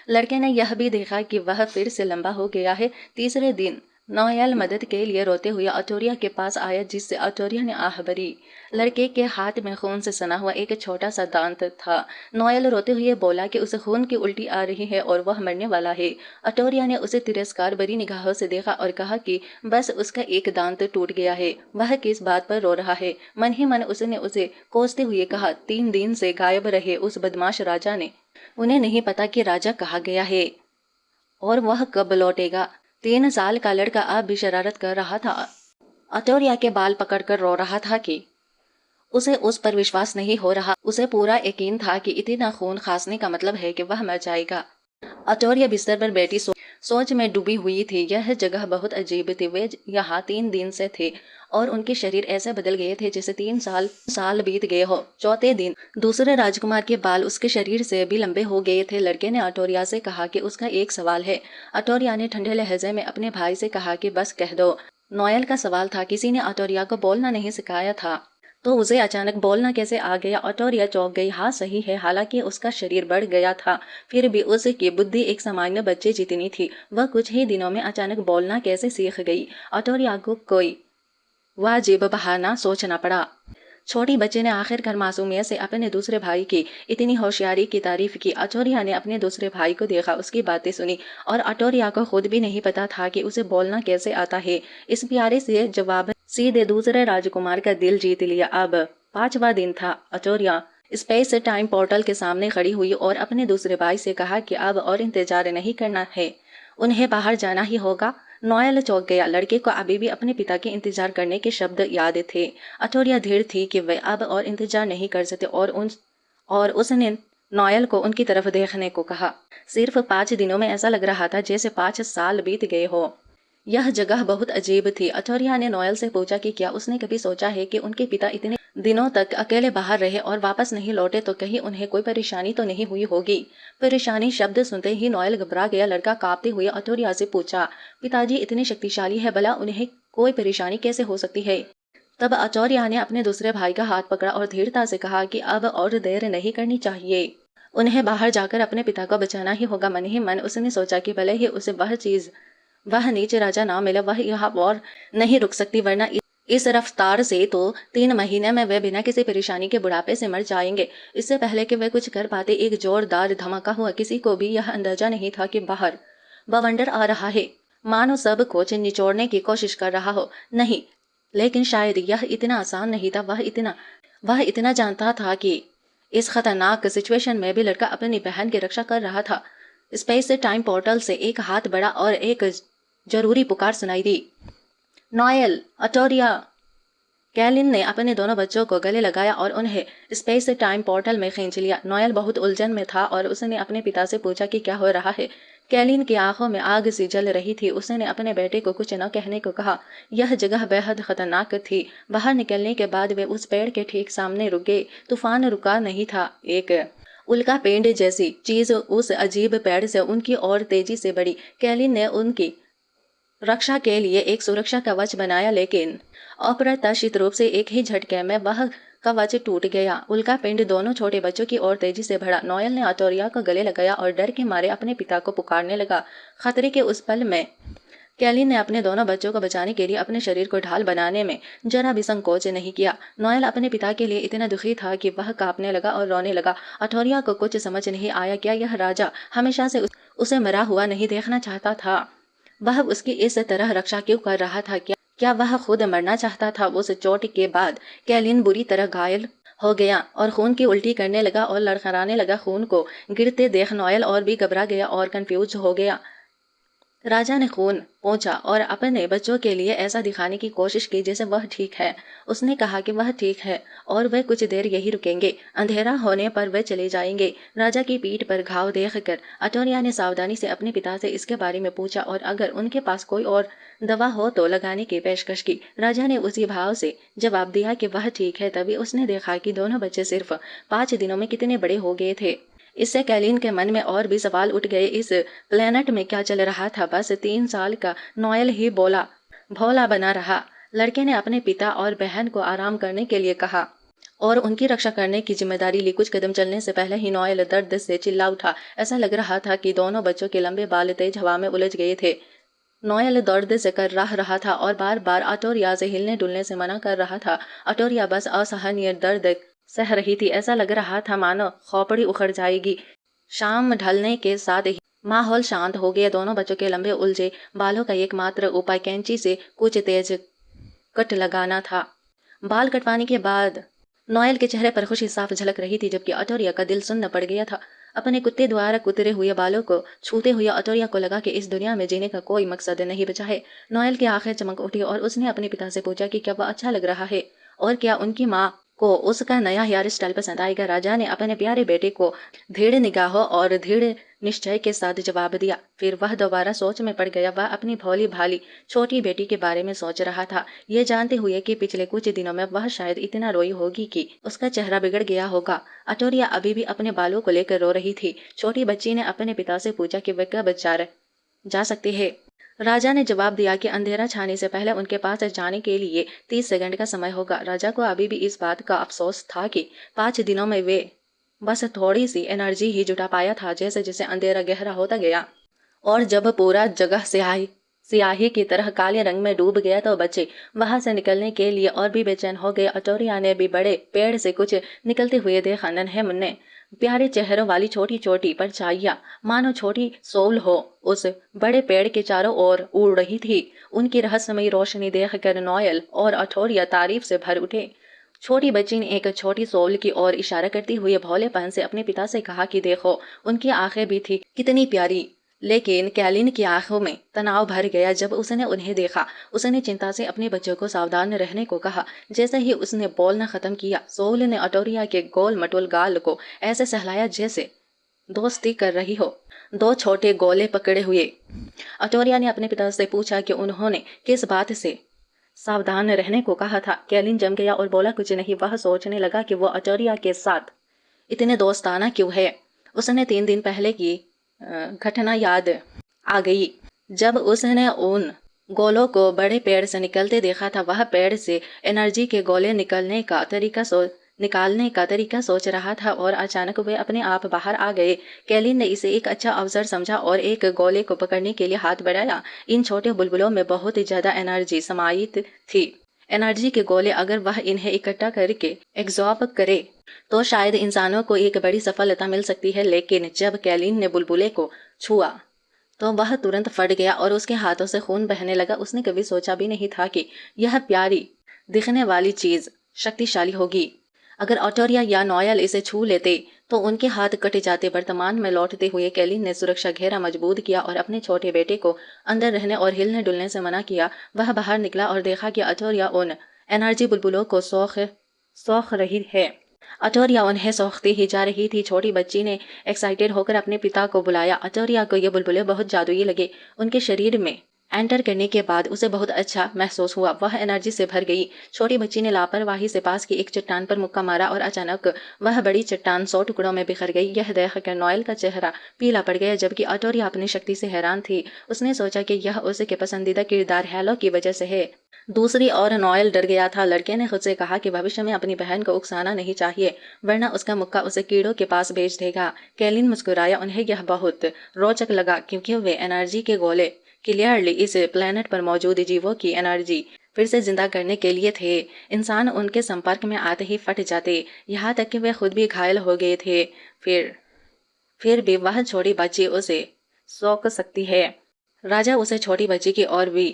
लड़के ने यह भी देखा कि वह फिर से लंबा हो गया है। तीसरे दिन नोएल मदद के लिए रोते हुए अटोरिया के पास आया, जिससे अटोरिया ने आह भरी। लड़के के हाथ में खून से सना हुआ एक छोटा सा दांत था। नोएल रोते हुए बोला कि उसे खून की उल्टी आ रही है और वह मरने वाला है। अटोरिया ने उसे तिरस्कार भरी निगाहों से देखा और कहा कि बस उसका एक दांत टूट गया है, वह किस बात पर रो रहा है। मन ही मन उसने उसे कोसते हुए कहा, 3 दिन से गायब रहे उस बदमाश राजा ने। उन्हें नहीं पता कि राजा कहाँ गया है और वह कब लौटेगा। 3 साल का लड़का अब भी शरारत कर रहा था। अटोरिया के बाल पकड़कर रो रहा था कि उसे उस पर विश्वास नहीं हो रहा। उसे पूरा यकीन था कि इतना खून खांसने का मतलब है कि वह मर जाएगा। अटोरिया बिस्तर पर बैठी सोच में डूबी हुई थी। यह जगह बहुत अजीब थी। वे यहाँ 3 दिन से थे और उनके शरीर ऐसे बदल गए थे जैसे 3 साल बीत गए हो। चौथे दिन दूसरे राजकुमार के बाल उसके शरीर से भी लंबे हो गए थे। लड़के ने अटोरिया से कहा कि उसका एक सवाल है। अटोरिया ने ठंडे लहजे में अपने भाई से कहा कि बस कह दो। नोएल का सवाल था। किसी ने अटोरिया को बोलना नहीं सिखाया था तो उसे अचानक बोलना कैसे आ गया। अटोरिया चौंक गई। हाँ सही है, हालांकि उसका शरीर बढ़ गया था, फिर भी उसकी बुद्धि एक सामान्य बच्चे जितनी थी। वह कुछ ही दिनों में अचानक बोलना कैसे सीख गई। अटोरिया को कोई वाजिब बहाना सोचना पड़ा। छोटी बच्चे ने आखिरकार मासूमियत से अपने दूसरे भाई की इतनी होशियारी की तारीफ की। अटोरिया ने अपने दूसरे भाई को देखा, उसकी बातें सुनी और अटोरिया को खुद भी नहीं पता था कि उसे बोलना कैसे आता है। इस प्यारे से जवाब सीधे दूसरे राजकुमार का दिल जीत लिया। अब 5वां दिन था। अटोरिया स्पेस टाइम पोर्टल के सामने खड़ी हुई और अपने दूसरे भाई से कहा कि अब और इंतजार नहीं करना है, उन्हें बाहर जाना ही होगा। नोएल चौंक गया। लड़के को अभी भी अपने पिता के इंतजार करने के शब्द याद थे। अटोरिया धीर थी कि वे अब और इंतजार नहीं कर सकते और उसने नोएल को उनकी तरफ देखने को कहा। सिर्फ 5 दिनों में ऐसा लग रहा था जैसे 5 साल बीत गए हो। यह जगह बहुत अजीब थी। अटोरिया ने नोएल से पूछा कि क्या उसने कभी सोचा है कि उनके पिता इतने दिनों तक अकेले बाहर रहे और वापस नहीं लौटे तो कहीं उन्हें कोई परेशानी तो नहीं हुई होगी। परेशानी शब्द सुनते ही नोएल घबरा गया। लड़का कांपते हुए अटोरिया से पूछा, पिताजी इतने शक्तिशाली है, भला उन्हें कोई परेशानी कैसे हो सकती है? तब अटोरिया ने अपने दूसरे भाई का हाथ पकड़ा और धीरता से कहा कि अब और देर नहीं करनी चाहिए। उन्हें बाहर जाकर अपने पिता को बचाना ही होगा। मन ही मन उसने सोचा कि भले ही उसे वह नीचे राजा ना मिला, वह यहाँ और नहीं रुक सकती, वरना इस रफ्तार से तो 3 महीने में वे बिना किसी परेशानी के बुढ़ापे से मर जाएंगे। इससे पहले कि वे कुछ कर पाते, एक जोरदार धमाका हुआ। किसी को भी यह अंदाजा नहीं था कि बाहर बवंडर आ रहा है, मानो सब को निचोड़ने की कोशिश कर रहा हो। नहीं, लेकिन शायद यह इतना आसान नहीं था। वह इतना जानता था कि इस खतरनाक सिचुएशन में भी लड़का अपनी बहन की रक्षा कर रहा था। स्पेस से टाइम पोर्टल से एक हाथ बढ़ा और एक जरूरी पुकार सुनाई दी, नोएल, अटोरिया। कैलिन ने अपने दोनों बच्चों को गले लगाया और उन्हें स्पेस से टाइम पोर्टल में खींच लिया। नोएल बहुत उलझन में था और उसने अपने पिता से पूछा कि क्या हो रहा है। कैलिन की आंखों में आग सी जल रही थी। उसने अपने बेटे को कुछ न कहने को कहा। यह जगह बेहद खतरनाक थी। बाहर निकलने के बाद वे उस पेड़ के ठीक सामने रुक गए। तूफान रुका नहीं था। एक उल्का पिंड जैसी चीज उस अजीब पेड़ से उनकी ओर तेजी से बढ़ी। कैलिन ने उनकी रक्षा के लिए एक सुरक्षा कवच बनाया, लेकिन अप्रत्याशित रूप से एक ही झटके में वह कवच टूट गया। उल्का पिंड दोनों छोटे बच्चों की ओर तेजी से बढ़ा। नोएल ने अटोरिया को गले लगाया और डर के मारे अपने पिता को पुकारने लगा। खतरे के उस पल में कैलिन ने अपने दोनों बच्चों को बचाने के लिए अपने शरीर को ढाल बनाने में जरा भी संकोच नहीं किया। नोएल अपने पिता के लिए इतना दुखी था कि वह कांपने लगा और रोने लगा। अटोरिया को कुछ समझ नहीं आया। क्या यह राजा हमेशा से उसे मरा हुआ नहीं देखना चाहता था? वह उसकी इस तरह रक्षा क्यों कर रहा था? क्या वह खुद मरना चाहता था? उस चोट के बाद कैलिन बुरी तरह घायल हो गया और खून की उल्टी करने लगा और लड़खड़ाने लगा। खून को गिरते देख नोएल और भी घबरा गया और कंफ्यूज हो गया। राजा ने खून पोंछा और अपने बच्चों के लिए ऐसा दिखाने की कोशिश की जैसे वह ठीक है। उसने कहा कि वह ठीक है और वे कुछ देर यही रुकेंगे। अंधेरा होने पर वे चले जाएंगे। राजा की पीठ पर घाव देखकर अटोरिया ने सावधानी से अपने पिता से इसके बारे में पूछा और अगर उनके पास कोई और दवा हो तो लगाने की पेशकश की। राजा ने उसी भाव से जवाब दिया कि वह ठीक है। तभी उसने देखा कि दोनों बच्चे सिर्फ 5 दिनों में कितने बड़े हो गए थे। इससे कैलिन के मन में और भी सवाल उठ गए। इस प्लेनेट में क्या चल रहा था? बस 3 साल का नोएल ही भोला बना रहा। लड़के ने अपने पिता और बहन को आराम करने के लिए कहा और उनकी रक्षा करने की जिम्मेदारी ली। कुछ कदम चलने से पहले ही नोएल दर्द से चिल्ला उठा। ऐसा लग रहा था कि दोनों बच्चों के लंबे बाल तेज हवा में उलझ गए थे। नोएल दर्द से कर रहा था और बार बार अटोरिया से हिलने डुलने से मना कर रहा था। अटोरिया बस असहनीय दर्द सह रही थी। ऐसा लग रहा था मानो खोपड़ी उखड़ जाएगी। शाम ढलने के साथ ही माहौल शांत हो गया। दोनों बच्चों के लंबे उलझे बालों का एकमात्र उपाय कैंची से कुछ तेज कट लगाना था। बाल कटवाने के बाद नोएल के चेहरे पर खुशी साफ झलक रही थी, जबकि अटोरिया का दिल सुन्न पड़ गया था। अपने कुत्ते द्वारा कुतरे हुए बालों को छूते हुए अटोरिया को लगा कि इस दुनिया में जीने का कोई मकसद नहीं बचा है। नोएल की आंखें चमक उठी और उसने अपने पिता से पूछा कि क्या वह अच्छा लग रहा है और क्या उनकी माँ को उसका नया हेयर स्टाइल पसंद आएगा। राजा ने अपने प्यारे बेटे को धीरे निगाहों और धीरे निश्चय के साथ जवाब दिया। फिर वह दोबारा सोच में पड़ गया। वह अपनी भोली भाली छोटी बेटी के बारे में सोच रहा था, ये जानते हुए कि पिछले कुछ दिनों में वह शायद इतना रोई होगी कि उसका चेहरा बिगड़ गया होगा। अटोरिया अभी भी अपने बालों को लेकर रो रही थी। छोटी बच्ची ने अपने पिता से पूछा कि वह कब जा सकती है। राजा ने जवाब दिया कि अंधेरा छाने से पहले उनके पास जाने के लिए 30 सेकंड का समय होगा। राजा को अभी भी इस बात का अफसोस था कि 5 दिनों में वे बस थोड़ी सी एनर्जी ही जुटा पाया था। जैसे जैसे अंधेरा गहरा होता गया और जब पूरा जगह सियाही की तरह काले रंग में डूब गया तो बच्चे वहां से निकलने के लिए और भी बेचैन हो गए। अटोरिया ने भी बड़े पेड़ से कुछ निकलते हुए देखा। नन्हे मुन्ने प्यारे चेहरों वाली छोटी छोटी परछाइयां मानो छोटी सोल हो उस बड़े पेड़ के चारों ओर उड़ रही थी। उनकी रहस्यमयी रोशनी देखकर नोएल और अटोरिया तारीफ से भर उठे। छोटी बच्ची ने एक छोटी सोल की ओर इशारा करती हुए भोलेपन से अपने पिता से कहा कि देखो, उनकी आंखें भी थी कितनी प्यारी। लेकिन कैलिन की आंखों में तनाव भर गया जब उसने उन्हें देखा। उसने चिंता से अपने बच्चों को सावधान रहने को कहा। जैसे ही उसने बोलना खत्म किया, सोल ने अटोरिया के गोल मटोल गाल को ऐसे सहलाया जैसे दोस्ती कर रही हो। दो छोटे गोले पकड़े हुए अटोरिया ने अपने पिता से पूछा कि उन्होंने किस बात से सावधान रहने को कहा था। कैलिन जम गया और बोला कुछ नहीं। वह सोचने लगा कि वो अटोरिया के साथ इतने दोस्ताना क्यों है। उसने 3 दिन पहले की घटना याद आ गई जब उसने उन गोलों को बड़े पेड़ से निकलते देखा था। वह पेड़ से एनर्जी के गोले निकालने का तरीका सोच रहा था और अचानक वे अपने आप बाहर आ गए। कैलिन ने इसे एक अच्छा अवसर समझा और एक गोले को पकड़ने के लिए हाथ बढ़ाया। इन छोटे बुलबुलों में बहुत ही ज्यादा एनर्जी समाहित थी। एनर्जी के गोले अगर वह इन्हें इकट्ठा करके एग्जॉर्ब करे तो शायद इंसानों को एक बड़ी सफलता मिल सकती है। लेकिन जब कैलिन ने बुलबुले को छुआ तो वह तुरंत फट गया और उसके हाथों से खून बहने लगा। उसने कभी सोचा भी नहीं था कि यह प्यारी दिखने वाली चीज शक्तिशाली होगी। अगर ऑटोरिया या नोयल इसे छू लेते तो उनके हाथ कट जाते। वर्तमान में लौटते हुए कैलिन ने सुरक्षा घेरा मजबूत किया और अपने छोटे बेटे को अंदर रहने और हिलने डुलने से मना किया। वह बाहर निकला और देखा कि ऑटोरिया उन एनर्जी बुलबुलों को सौख रही है। अटोरिया उन्हें सौखती ही जा रही थी। छोटी बच्ची ने एक्साइटेड होकर अपने पिता को बुलाया। अटोरिया को ये बुलबुलें बहुत जादुई लगे। उनके शरीर में एंटर करने के बाद उसे बहुत अच्छा महसूस हुआ। वह एनर्जी से भर गई। छोटी बच्ची ने लापरवाही से पास की एक चट्टान पर मुक्का मारा और अचानक वह बड़ी चट्टान 100 टुकड़ों में बिखर गई। यह देखकर नोएल का चेहरा पीला पड़ गया जबकि अटोरिया अपनी शक्ति से हैरान थी। उसने सोचा कि यह उसके पसंदीदा किरदार हैलो की वजह से है। दूसरी ओर नोएल डर गया था। लड़के ने खुद से कहा कि भविष्य में अपनी बहन को उकसाना नहीं चाहिए वरना उसका मुक्का उसे कीड़ों के पास भेज देगा। कैलिन मुस्कुराया। उन्हें यह बहुत रोचक लगा क्योंकि वे एनर्जी के गोले क्लियरली इस प्लेनेट पर मौजूद जीवों की एनर्जी फिर से जिंदा करने के लिए थे। इंसान उनके संपर्क में आते ही फट जाते, यहाँ तक कि वे खुद भी घायल हो गए थे। फिर भी वह छोटी बच्ची उसे सोख सकती है। राजा उसे छोटी बच्ची की ओर भी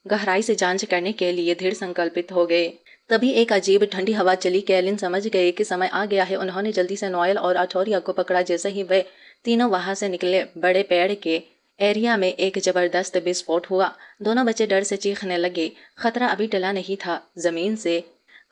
गहराई से जांच करने के लिए दृढ़ संकल्पित हो गए। तभी एक अजीब ठंडी हवा चली। कैलिन समझ गए कि समय आ गया है। उन्होंने जल्दी से नोएल और अटोरिया को पकड़ा। जैसे ही वे तीनों वहां से निकले, बड़े पेड़ के एरिया में एक जबरदस्त विस्फोट हुआ। दोनों बच्चे डर से चीखने लगे। खतरा अभी टला नहीं था। जमीन से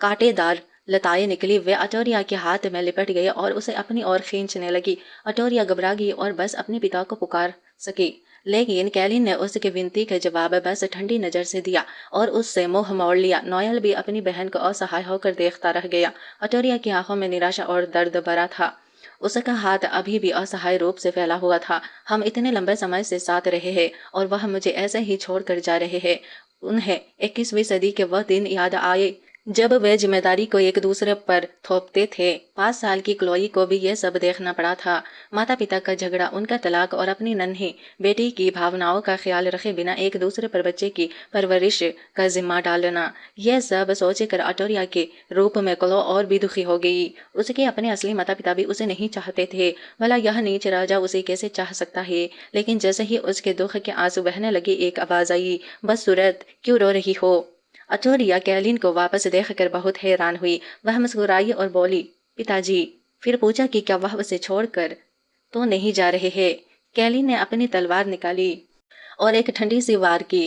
कांटेदार लताएं निकली। वे अटोरिया के हाथ में लिपट गए और उसे अपनी ओर खींचने लगी। अटोरिया घबरा गई और बस अपने पिता को पुकार सकी। लेकिन कैलिन ने उसकी विनती के जवाब बस ठंडी नजर से दिया और उससे मुंह मोड़ लिया। नोएल भी अपनी बहन को असहाय होकर देखता रह गया। अटोरिया की आंखों में निराशा और दर्द भरा था। उसका हाथ अभी भी असहाय रूप से फैला हुआ था। हम इतने लंबे समय से साथ रहे हैं और वह मुझे ऐसे ही छोड़कर जा रहे हैं। उन्हें 21वीं सदी के वह दिन याद आए जब वे जिम्मेदारी को एक दूसरे पर थोपते थे। 5 साल की क्लोई को भी यह सब देखना पड़ा था। माता पिता का झगड़ा, उनका तलाक और अपनी नन्ही बेटी की भावनाओं का ख्याल रखे बिना एक दूसरे पर बच्चे की परवरिश का जिम्मा डालना। यह सब सोचकर अटोरिया के रूप में क्लो और भी दुखी हो गई। उसके अपने असली माता पिता भी उसे नहीं चाहते थे। भला यह नीच राजा उसे कैसे चाह सकता है। लेकिन जैसे ही उसके दुख के आंसू बहने लगे, एक आवाज आई, बस सूरत, क्यों रो रही हो। अटोरिया कैलिन को वापस देखकर बहुत हैरान हुई। वह मुस्कुराई और बोली, पिताजी। फिर पूछा कि क्या वह उसे छोड़कर तो नहीं जा रहे हैं। कैलिन ने अपनी तलवार निकाली और एक ठंडी सी वार की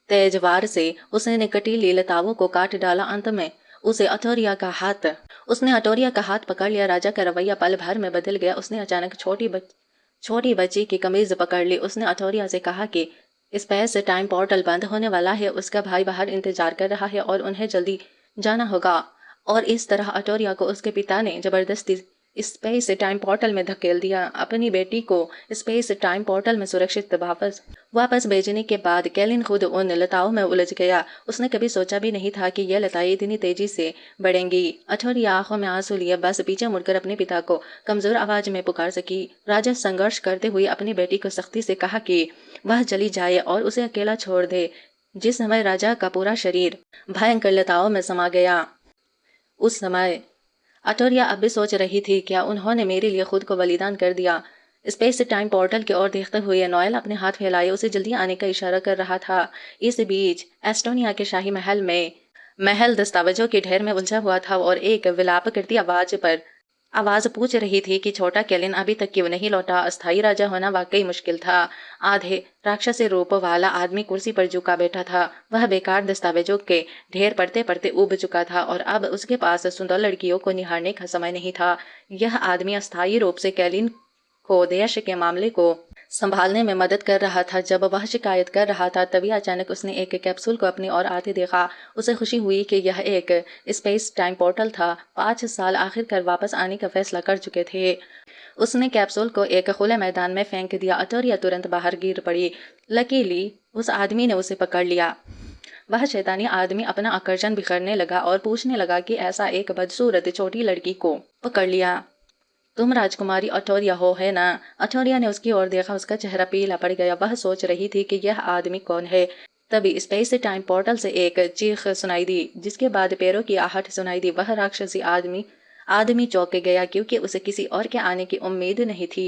तेज वार से उसने कटीली लताओं को काट डाला। अंत में उसने अटोरिया का हाथ पकड़ लिया। राजा का रवैया पल भर में बदल गया। उसने अचानक छोटी बच्ची की कमीज पकड़ ली। उसने अटोरिया से कहा कि स्पेस टाइम पोर्टल बंद होने वाला है। उसका भाई बाहर इंतजार कर रहा है और उन्हें जल्दी जाना होगा। और इस तरह अटोरिया को उसके पिता ने जबरदस्ती स्पेस टाइम पोर्टल में धकेल दिया। अपनी बेटी को स्पेस टाइम पोर्टल में सुरक्षित वापस भेजने के बाद कैलिन खुद उन लताओं में उलझ गया। उसने कभी सोचा भी नहीं था कि यह लताएं इतनी तेजी से बढ़ेंगी। अटोरिया आंखों में आंसू लिए बस पीछे मुड़कर अपने पिता को कमजोर आवाज में पुकार सकी। राजा संघर्ष करते हुए अपनी बेटी को सख्ती से कहा कि वह चली जाए और उसे अकेला छोड़ दे। जिस समय राजा का पूरा शरीर भयंकर लताओं में समा गया, उस समय अटोरिया अब भी सोच रही थी, क्या उन्होंने मेरे लिए खुद को बलिदान कर दिया। स्पेस टाइम पोर्टल की ओर देखते हुए नोएल अपने हाथ फैलाए उसे जल्दी आने का इशारा कर रहा था। इस बीच एस्टोनिया के शाही महल में महल दस्तावेजों के ढेर में उलझा हुआ था और एक विलाप करती आवाज पूछ रही थी कि छोटा केलिन अभी तक क्यों नहीं लौटा। अस्थाई राजा होना वाकई मुश्किल था। आधे राक्षसी रूप वाला आदमी कुर्सी पर झुका बैठा था। वह बेकार दस्तावेजों के ढेर पढ़ते पढ़ते उब चुका था और अब उसके पास सुंदर लड़कियों को निहारने का समय नहीं था। यह आदमी अस्थाई रूप से केलिन को देश के मामले को संभालने में मदद कर रहा था। जब वह शिकायत कर रहा था तभी अचानक उसने एक कैप्सूल को अपनी ओर आते देखा। उसे खुशी हुई कि यह एक स्पेस टाइम पोर्टल था। 5 साल आखिरकार वापस आने का फैसला कर चुके थे। उसने कैप्सूल को एक खुले मैदान में फेंक दिया। अटोरिया तुरंत बाहर गिर पड़ी। लकीली उस आदमी ने उसे पकड़ लिया। वह शैतानी आदमी अपना आकर्षण बिखरने लगा और पूछने लगा कि ऐसा एक बदसूरत छोटी लड़की को पकड़ लिया। तुम राजकुमारी अटोरिया हो, है ना? अटोरिया ने उसकी ओर देखा। उसका चेहरा पीला पड़ गया। वह सोच रही थी कि यह आदमी कौन है। तभी स्पेस टाइम पोर्टल से एक चीख सुनाई दी, जिसके बाद पैरों की आहट सुनाई दी। वह राक्षसी आदमी चौंक गया क्योंकि उसे किसी और के आने की उम्मीद नहीं थी।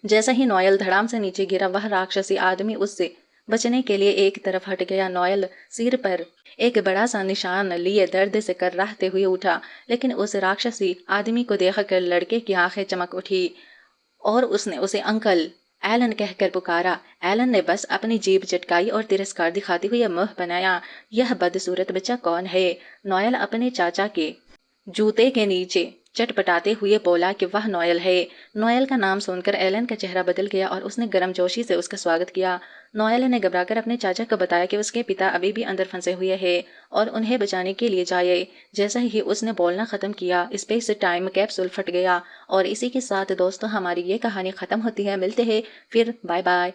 जैसा ही नोएल धड़ाम से नीचे गिरा, वह राक्षसी आदमी उससे बचने के लिए एक तरफ हट गया। नोएल सिर पर एक बड़ा सा निशान लिए दर्द से कर्राहते हुए उठा, लेकिन उस राक्षसी आदमी को देखकर लड़के की आंखें चमक उठी और उसने उसे अंकल एलन कहकर पुकारा। एलन ने बस अपनी जीभ चटकाई और तिरस्कार दिखाते हुए मुंह बनाया। यह बदसूरत बच्चा कौन है? नोएल अपने चाचा के जूते के नीचे चटपटाते हुए बोला कि वह नोएल है। नोएल का नाम सुनकर एलन का चेहरा बदल गया और उसने गर्मजोशी से उसका स्वागत किया। नोएल ने घबराकर अपने चाचा को बताया कि उसके पिता अभी भी अंदर फंसे हुए हैं और उन्हें बचाने के लिए जाए। जैसा ही उसने बोलना खत्म किया, स्पेस टाइम कैप्सूल फट गया। और इसी के साथ दोस्तों, हमारी ये कहानी खत्म होती है। मिलते हैं फिर, बाय बाय।